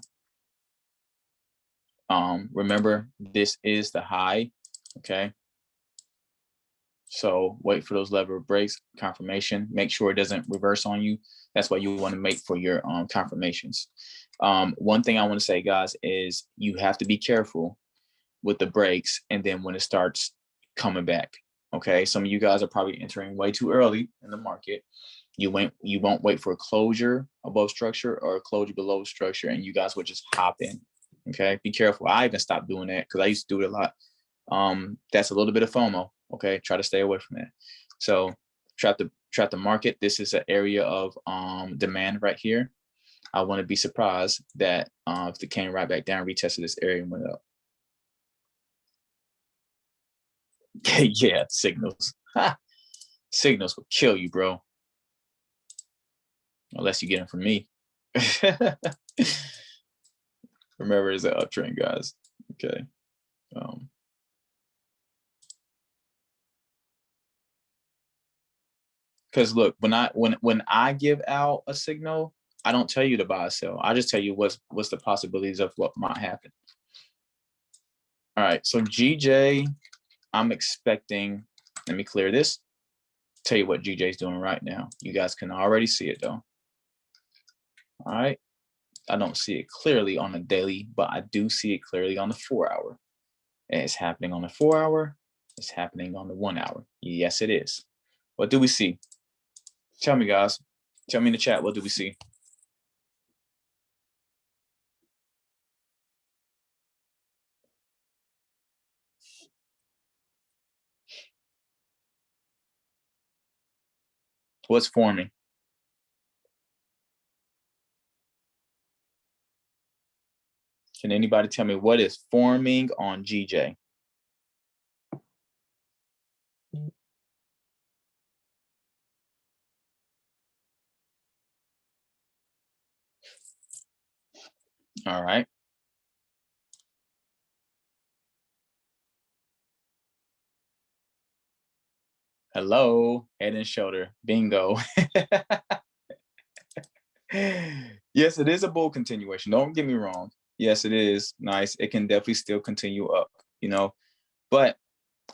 Remember, this is the high, okay? So wait for those lever breaks, confirmation. Make sure it doesn't reverse on you. That's why you want to make for your confirmations. One thing I want to say, guys, is you have to be careful with the breaks and then when it starts coming back. Okay, some of you guys are probably entering way too early in the market. You won't wait for a closure above structure or a closure below structure, and you guys would just hop in. Okay, be careful. I even stopped doing that because I used to do it a lot. That's a little bit of FOMO. Okay, try to stay away from that. So trap the market. This is an area of demand right here. I want to be surprised that if it came right back down, retested this area and went up. Yeah, signals. Signals will kill you, bro. Unless you get them from me. Remember, it's an uptrend, guys. Okay. Because look, when I give out a signal, I don't tell you to buy or sell. I just tell you what's the possibilities of what might happen. All right, so GJ, I'm expecting. Let me clear this. Tell you what GJ is doing right now. You guys can already see it though. All right, I don't see it clearly on the daily, but I do see it clearly on the 4 hour. And it's happening on the 4 hour. It's happening on the 1 hour. Yes, it is. What do we see? Tell me, guys. Tell me in the chat, what do we see? What's forming? Can anybody tell me what is forming on GJ? All right. Hello, head and shoulder. Bingo. Yes, it is a bull continuation. Don't get me wrong. Yes, it is nice. It can definitely still continue up, but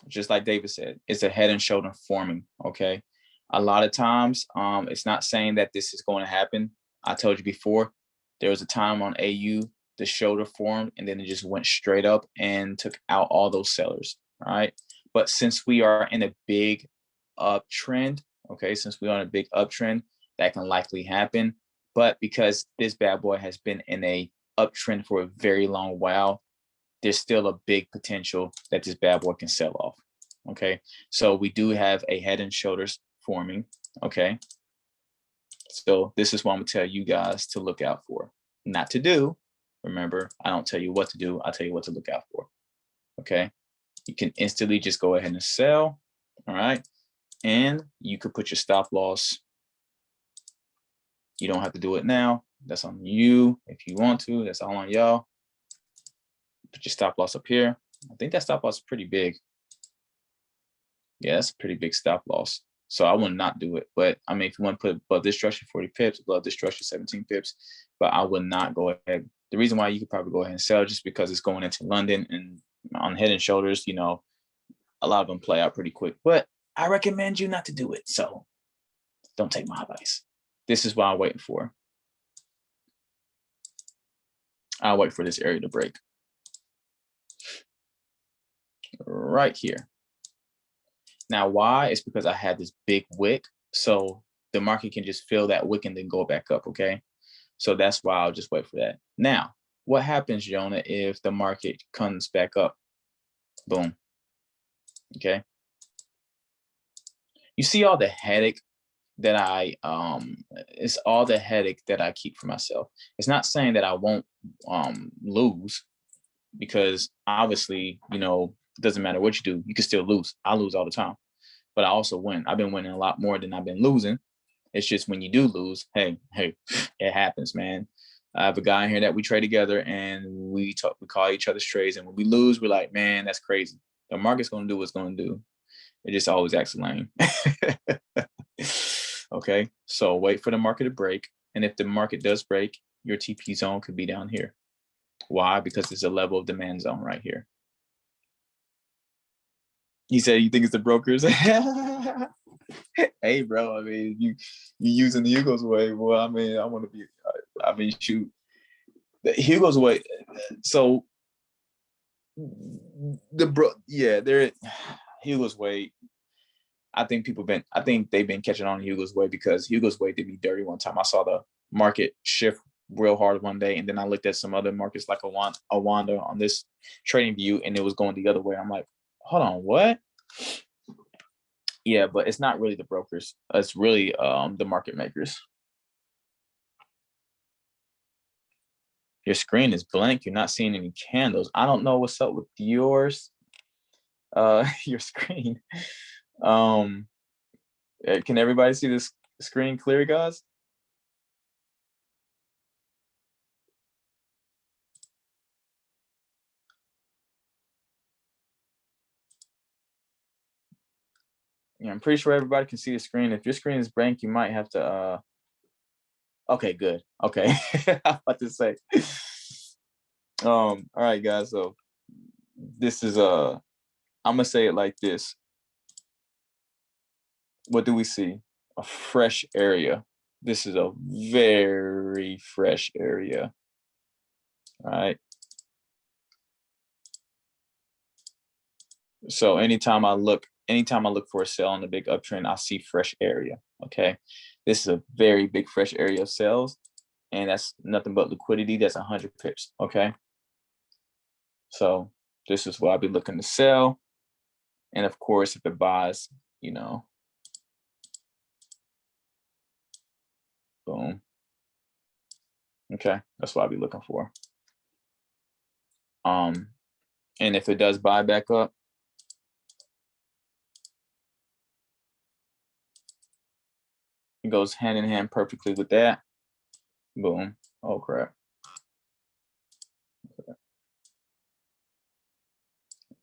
just like David said, it's a head and shoulder forming. Okay. A lot of times, it's not saying that this is going to happen. I told you before, there was a time on AU, the shoulder formed and then it just went straight up and took out all those sellers. All right. But since we are in a big uptrend, okay, since we are in a big uptrend, that can likely happen. But because this bad boy has been in a uptrend for a very long while, there's still a big potential that this bad boy can sell off. Okay, so we do have a head and shoulders forming. Okay, so this is what I'm gonna tell you guys to look out for, not to do. Remember, I don't tell you what to do, I tell you what to look out for. Okay, you can instantly just go ahead and sell. All right, and you could put your stop loss. You don't have to do it now. That's on you. If you want to, that's all on y'all. Put your stop loss up here. I think that stop loss is pretty big. Yeah, that's a pretty big stop loss. So I would not do it. But I mean, if you want to put above this structure 40 pips, above this structure 17 pips, but I would not go ahead. The reason why you could probably go ahead and sell just because it's going into London and on head and shoulders, a lot of them play out pretty quick. But I recommend you not to do it. So don't take my advice. This is what I'm waiting for. I'll wait for this area to break. Right here. Now, why? It's because I had this big wick. So the market can just fill that wick and then go back up, okay? So that's why I'll just wait for that. Now, what happens, Jonah, if the market comes back up? Boom. Okay. you see all the headache that it's all the headache that I keep for myself. It's not saying that I won't lose, because obviously, it doesn't matter what you do, you can still lose. I lose all the time, but I also win. I've been winning a lot more than I've been losing. It's just when you do lose, hey, it happens, man. I have a guy in here that we trade together, and we call each other's trades. And when we lose, we're like, man, that's crazy. The market's going to do what's going to do. It just always acts lame. Okay, so wait for the market to break. And if the market does break, your TP zone could be down here. Why? Because it's a level of demand zone right here. He said, you think it's the brokers? Hey, bro, I mean, you using the Hugo's way. Well, I mean, I want to be, shoot. The Hugo's way. So Hugo's way. I think they've been catching on to Hugo's way, because Hugo's way did me dirty one time. I saw the market shift real hard one day, and then I looked at some other markets like Awanda on this trading view, and it was going the other way. I'm like, hold on, what? Yeah, but it's not really the brokers. It's really the market makers. Your screen is blank. You're not seeing any candles. I don't know what's up with yours. Your screen. Can everybody see this screen clear, guys? Yeah, I'm pretty sure everybody can see the screen. If your screen is blank, you might have to okay, good. Okay. I'm about to say. All right, guys. So this is I'm gonna say it like this. What do we see? A fresh area. This is a very fresh area. All right. So anytime I look for a sell on the big uptrend, I see fresh area. Okay. This is a very big fresh area of sales, and that's nothing but liquidity. That's 100 pips. Okay. So this is what I'll be looking to sell. And of course, if it buys, boom. Okay, that's what I'll be looking for. And if it does buy back up, it goes hand in hand perfectly with that. Boom. Oh crap.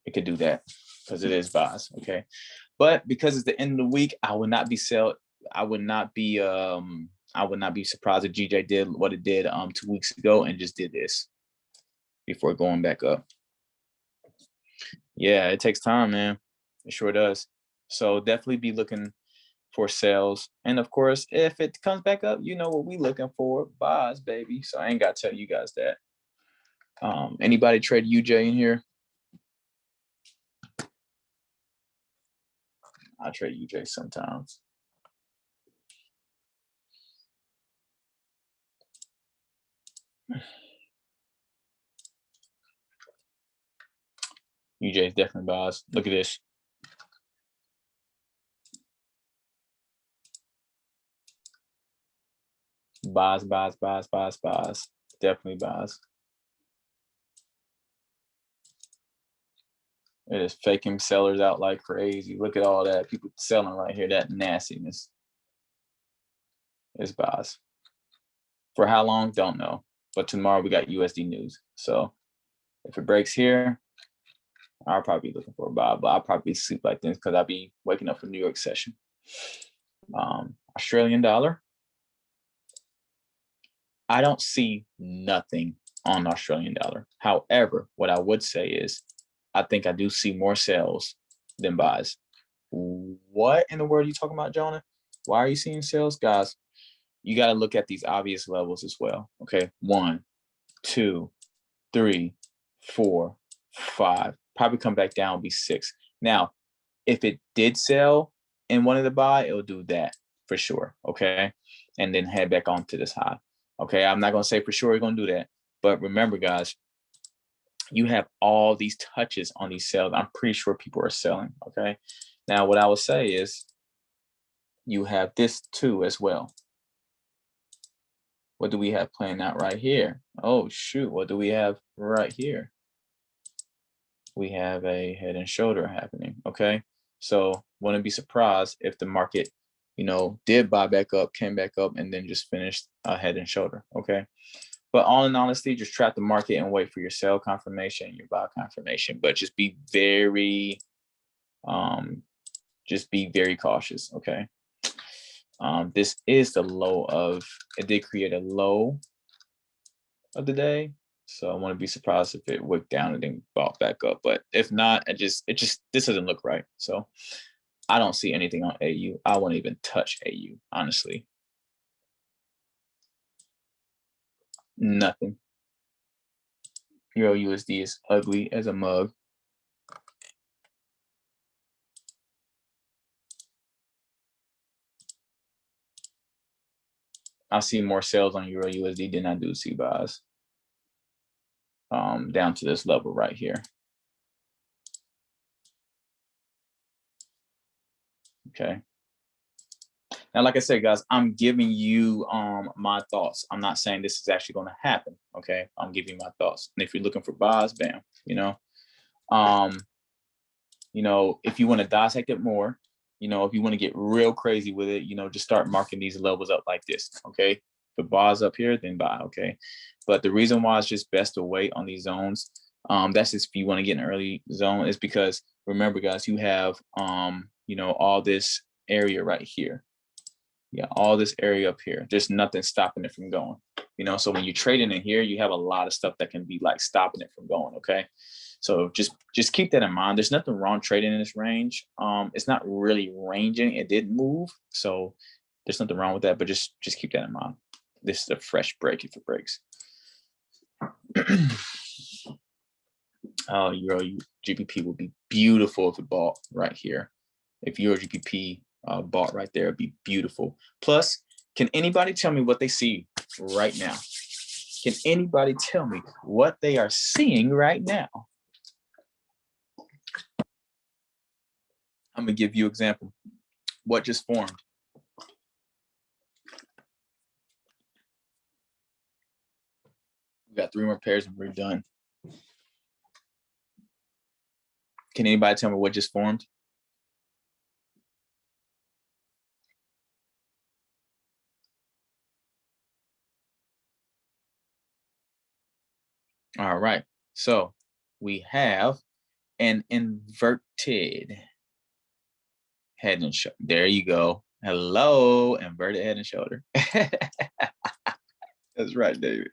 It could do that because it is buys. Okay. But because it's the end of the week, I would not be surprised if GJ did what it did 2 weeks ago and just did this before going back up. Yeah, it takes time, man. It sure does. So definitely be looking for sales. And of course, if it comes back up, you know what we looking for, buys, baby. So I ain't got to tell you guys that. Anybody trade UJ in here? I trade UJ sometimes. UJ is definitely buys. Look at this. Buys. Definitely buys. It is faking sellers out like crazy. Look at all that. People selling right here. That nastiness. It's buys. For how long? Don't know. But tomorrow we got USD news. So if it breaks here, I'll probably be looking for a buy, but I'll probably sleep like this because I'll be waking up for New York session. Australian dollar. I don't see nothing on the Australian dollar. However, what I would say is I think I do see more sales than buys. What in the world are you talking about, Jonah? Why are you seeing sales? Guys, you got to look at these obvious levels as well. Okay. 1, 2, 3, 4, 5. Probably come back down, be 6. Now, if it did sell and wanted to buy, it'll do that for sure. Okay. And then head back onto this high. Okay. I'm not going to say for sure you're going to do that. But remember, guys, you have all these touches on these sales. I'm pretty sure people are selling. Okay. Now, what I would say is you have this too as well. What do we have playing out right here? Oh shoot, what do we have right here? We have a head and shoulder happening, okay? So wouldn't be surprised if the market, did buy back up, came back up, and then just finished a head and shoulder, okay? But all in honesty, just trap the market and wait for your sell confirmation, your buy confirmation. But um, just be very cautious, okay? This is the low it did create a low of the day. So I wouldn't be surprised if it wicked down and then bought back up. But if not, this doesn't look right. So I don't see anything on AU. I won't even touch AU, honestly. Nothing. Euro USD is ugly as a mug. I see more sales on Euro USD than I do see buys. Down to this level right here. Okay. Now, like I said, guys, I'm giving you my thoughts. I'm not saying this is actually going to happen. Okay, I'm giving you my thoughts. And if you're looking for buys, bam, if you want to dissect it more, if you want to get real crazy with it, just start marking these levels up like this. Okay, the bars up here, then buy. Okay, but the reason why it's just best to wait on these zones, that's just if you want to get an early zone, is because remember, guys, you have all this area right here. Yeah, all this area up here. There's nothing stopping it from going. So when you're trading in here, you have a lot of stuff that can be like stopping it from going. Okay. So just keep that in mind. There's nothing wrong trading in this range. It's not really ranging. It did move. So there's nothing wrong with that, but just keep that in mind. This is a fresh break if it breaks. Oh, Euro GBP would be beautiful if it bought right here. If Euro GBP bought right there, it'd be beautiful. Plus, can anybody tell me what they see right now? Can anybody tell me what they are seeing right now? I'm gonna give you an example. What just formed? We got 3 more pairs and we're done. Can anybody tell me what just formed? All right. So we have an inverted head and shoulder. There you go. Hello, inverted head and shoulder. That's right, David.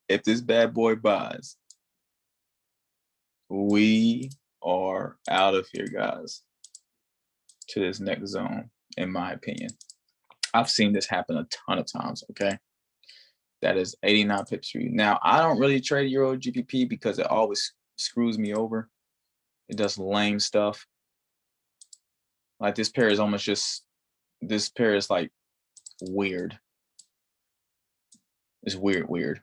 If this bad boy buys, we are out of here, guys, to this next zone, in my opinion. I've seen this happen a ton of times, okay? That is 89 pips for you. Now, I don't really trade Euro GBP because it always screws me over. It does lame stuff. Like this pair is almost this pair is like weird. It's weird.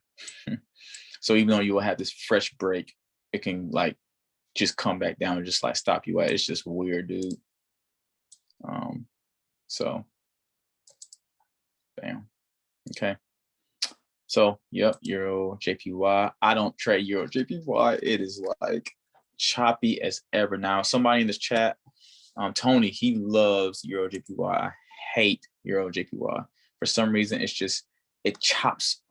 So even though you will have this fresh break, it can like just come back down and just like stop you at. It's just weird, dude. So bam. Okay. So yep, Euro JPY. I don't trade Euro JPY. It is like choppy as ever. Now, somebody in this chat, Tony, he loves Euro JPY. I hate Euro JPY. For some reason, it just chops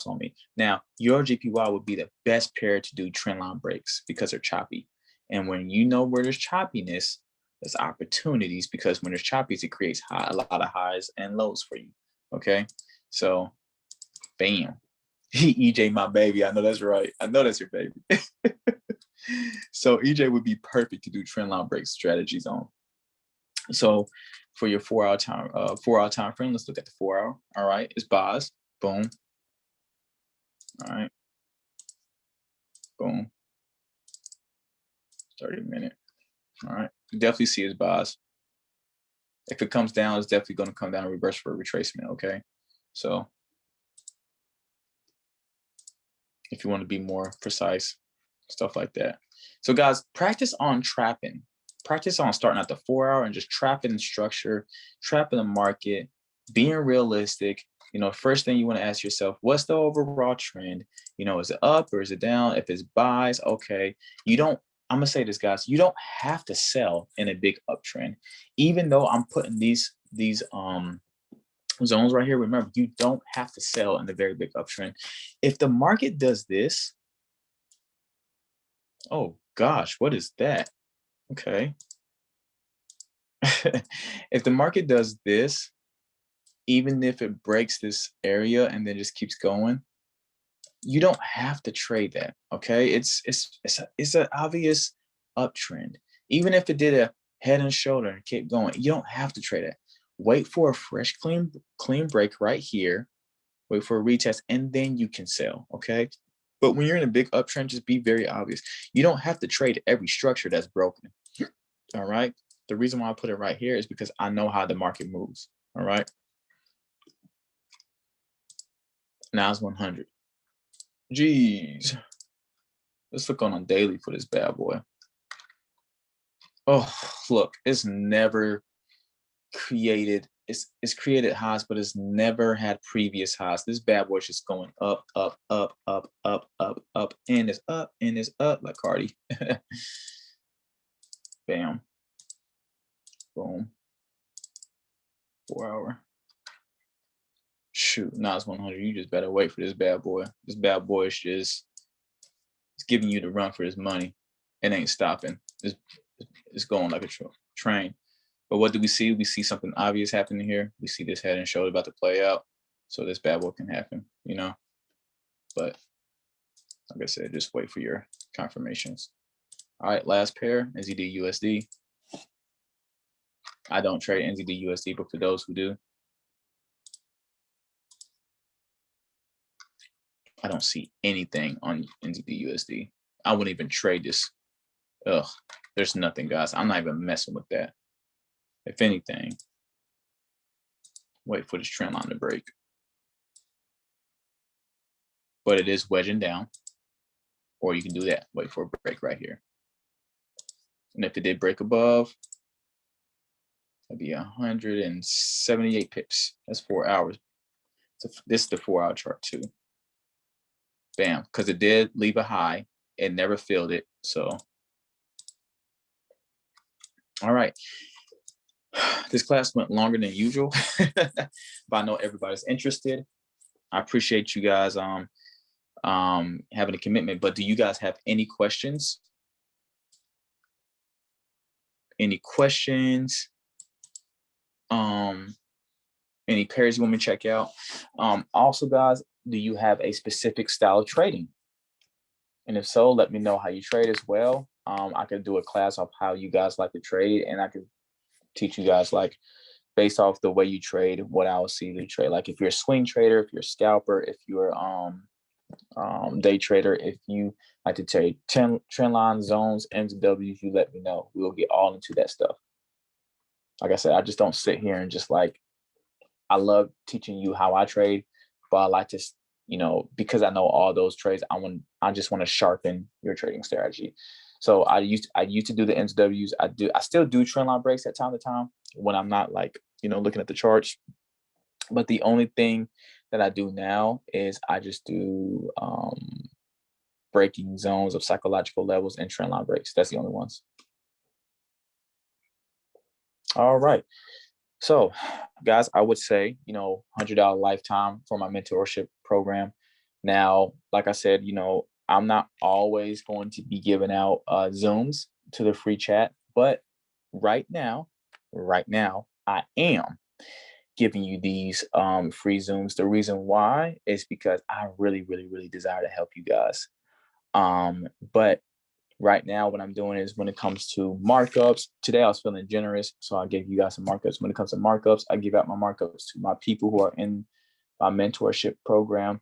on me. Now, Euro JPY would be the best pair to do trendline breaks because they're choppy. And when you know where there's choppiness, there's opportunities, because when there's choppies, it creates a lot of highs and lows for you. Okay. So bam. EJ, my baby. I know that's right. I know that's your baby. So EJ would be perfect to do trendline break strategies on. So for your 4-hour time frame, let's look at the 4-hour. All right, it's buys. Boom. All right. Boom. 30-minute. All right. You definitely see his buys. If it comes down, it's definitely going to come down and reverse for a retracement. Okay. So if you want to be more precise, stuff like that. So guys, practice on trapping. practice on starting at the 4 hour and just trapping the structure, trapping the market, being realistic. First thing you want to ask yourself, what's the overall trend? Is it up or is it down? If it's buys, okay. I'm gonna say this, guys, you don't have to sell in a big uptrend. Even though I'm putting these zones right here, remember, you don't have to sell in the very big uptrend. If the market does this, oh gosh, what is that? Okay. If the market does this, even if it breaks this area and then just keeps going, you don't have to trade that. Okay, it's an obvious uptrend. Even if it did a head and shoulder and keep going, you don't have to trade it. Wait for a fresh clean break right here. Wait for a retest, and then you can sell. Okay, but when you're in a big uptrend, just be very obvious. You don't have to trade every structure that's broken. All right. The reason why I put it right here is because I know how the market moves. All right. Now it's 100. Jeez. Let's look on a daily for this bad boy. Oh, look, it's never created. It's created highs, but it's never had previous highs. This bad boy is just going up, up, up, up, up, up, up, and it's up, and it's up like Cardi. Bam. Boom. 4 hour. Shoot, now it's 100. You just better wait for this bad boy. This bad boy is just, it's giving you the run for his money. It ain't stopping. It's going like a train. But what do we see? We see something obvious happening here. We see this head and shoulder about to play out. So this bad boy can happen, But like I said, just wait for your confirmations. All right, last pair, NZD USD. I don't trade NZD USD, but for those who do, I don't see anything on NZD USD. I wouldn't even trade this. Ugh, there's nothing, guys. I'm not even messing with that. If anything, wait for this trend line to break. But it is wedging down, or you can do that. Wait for a break right here. And if it did break above, that'd be 178 pips. That's 4 hours. So this is the 4 hour chart too. Bam, because it did leave a high. It never filled it. So, all right. This class went longer than usual, but I know everybody's interested. I appreciate you guys having a commitment. But do you guys have any questions? Any questions? Any pairs you want me to check out? Also, guys, do you have a specific style of trading? And if so, let me know how you trade as well. I could do a class of how you guys like to trade, and I could teach you guys, like, based off the way you trade, what I will see you trade. Like if you're a swing trader, if you're a scalper, if you're day trader, if you like to trade trend line zones, MWs, you let me know. We will get all into that stuff. Like I said, I just don't sit here and just I love teaching you how I trade, but I like to, because I know all those trades, I just want to sharpen your trading strategy. So I used to do the MWs. I still do trend line breaks at time to time when I'm not looking at the charts. But the only thing that I do now is I just do breaking zones of psychological levels and trend line breaks. That's the only ones. All right. So, guys, I would say, $100 lifetime for my mentorship program. Now, like I said, I'm not always going to be giving out Zooms to the free chat, but right now, I am giving you these free Zooms. The reason why is because I really, really, really desire to help you guys. But right now, what I'm doing is when it comes to markups, today I was feeling generous, so I gave you guys some markups. When it comes to markups, I give out my markups to my people who are in my mentorship program.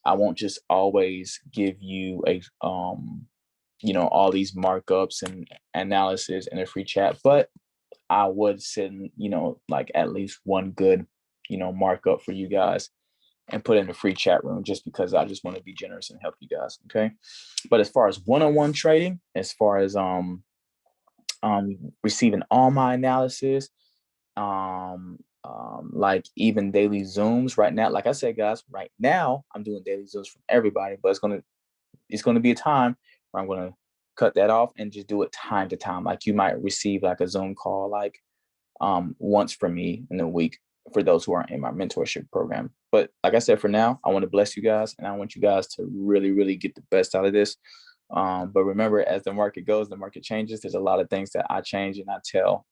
I won't just always give you all these markups and analysis in a free chat, but I would send, at least one good, markup for you guys and put in a free chat room, just because I just want to be generous and help you guys. Okay. But as far as one-on-one trading, as far as receiving all my analysis, like even daily Zooms right now. Like I said, guys, right now I'm doing daily Zooms from everybody, but it's gonna be a time where I'm gonna cut that off and just do it time to time. Like you might receive like a Zoom call like once from me in a week for those who are in my mentorship program. But like I said, for now, I want to bless you guys and I want you guys to really, really get the best out of this. But remember, as the market goes, the market changes. There's a lot of things that I change and I tell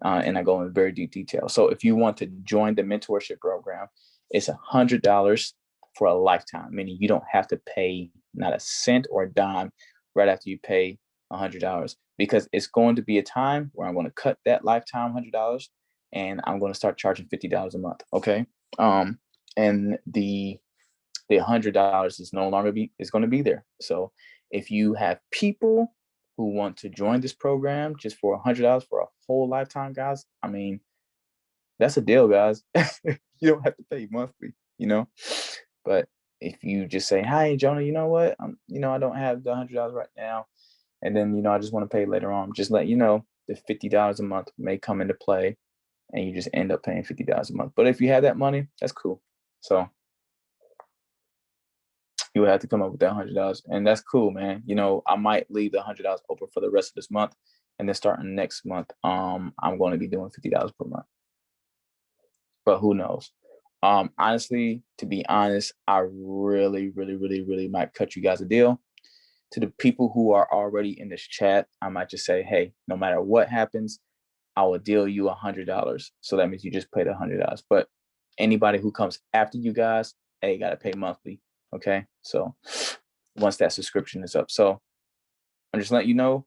and I go in very deep detail. So if you want to join the mentorship program, it's $100 for a lifetime, meaning you don't have to pay not a cent or a dime right after you pay $100, because it's going to be a time where I'm going to cut that lifetime $100 and I'm going to start charging $50 a month. Okay. And the $100 is no longer is going to be there. So if you have people who want to join this program just for $100 for a whole lifetime, guys, I mean, that's a deal, guys. You don't have to pay monthly, you know. But if you just say, "Hi, Jonah, you know what? I don't have the $100 right now, and then I just want to pay later on," just let you know the $50 a month may come into play, and you just end up paying $50 a month. But if you have that money, that's cool. So you would have to come up with that $100, and that's cool, man. I might leave the $100 open for the rest of this month, and then starting next month, I'm going to be doing $50 per month. But who knows? Honestly, to be honest, I really, really, really, really might cut you guys a deal. To the people who are already in this chat, I might just say, hey, no matter what happens, I will deal you $100. So that means you just paid $100. But anybody who comes after you guys, hey, you got to pay monthly. Okay. So once that subscription is up. So I'm just letting you know,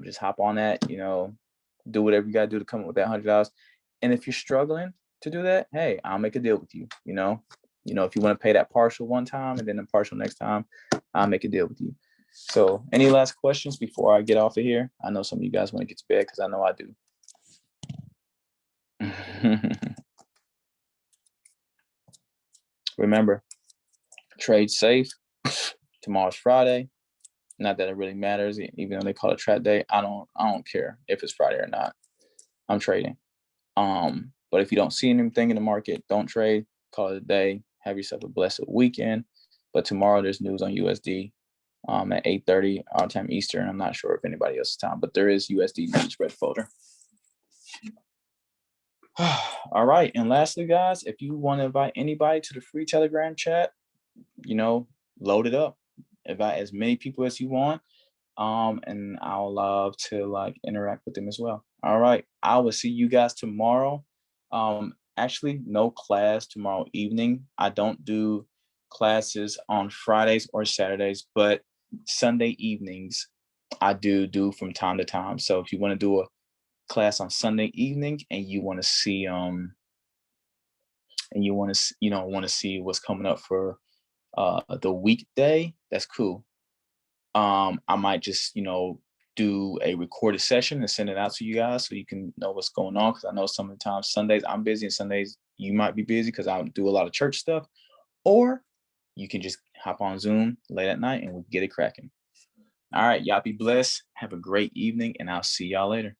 just hop on that, do whatever you got to do to come up with that $100. And if you're struggling to do that, hey, I'll make a deal with you. If you want to pay that partial one time and then the partial next time, I'll make a deal with you. So any last questions before I get off of here? I know some of you guys want to get to bed because I know I do. Remember, trade safe. Tomorrow's Friday. Not that it really matters, even though they call it trap day. I don't care if it's Friday or not. I'm trading. But if you don't see anything in the market, don't trade. Call it a day. Have yourself a blessed weekend. But tomorrow there's news on USD at 8:30 our time Eastern. I'm not sure if anybody else's time, but there is USD news red folder. All right. And lastly, guys, if you want to invite anybody to the free Telegram chat, load it up. Invite as many people as you want. And I'll love to interact with them as well. All right. I will see you guys tomorrow. Actually, no class tomorrow evening. I don't do classes on Fridays or Saturdays, but Sunday evenings I do from time to time. So if you want to do a class on Sunday evening and you want to see and you want to see what's coming up for the weekday, that's cool. I might just do a recorded session and send it out to you guys so you can know what's going on, because I know sometimes Sundays I'm busy and Sundays you might be busy because I do a lot of church stuff. Or you can just hop on Zoom late at night and we'll get it cracking. All right, y'all be blessed. Have a great evening, and I'll see y'all later.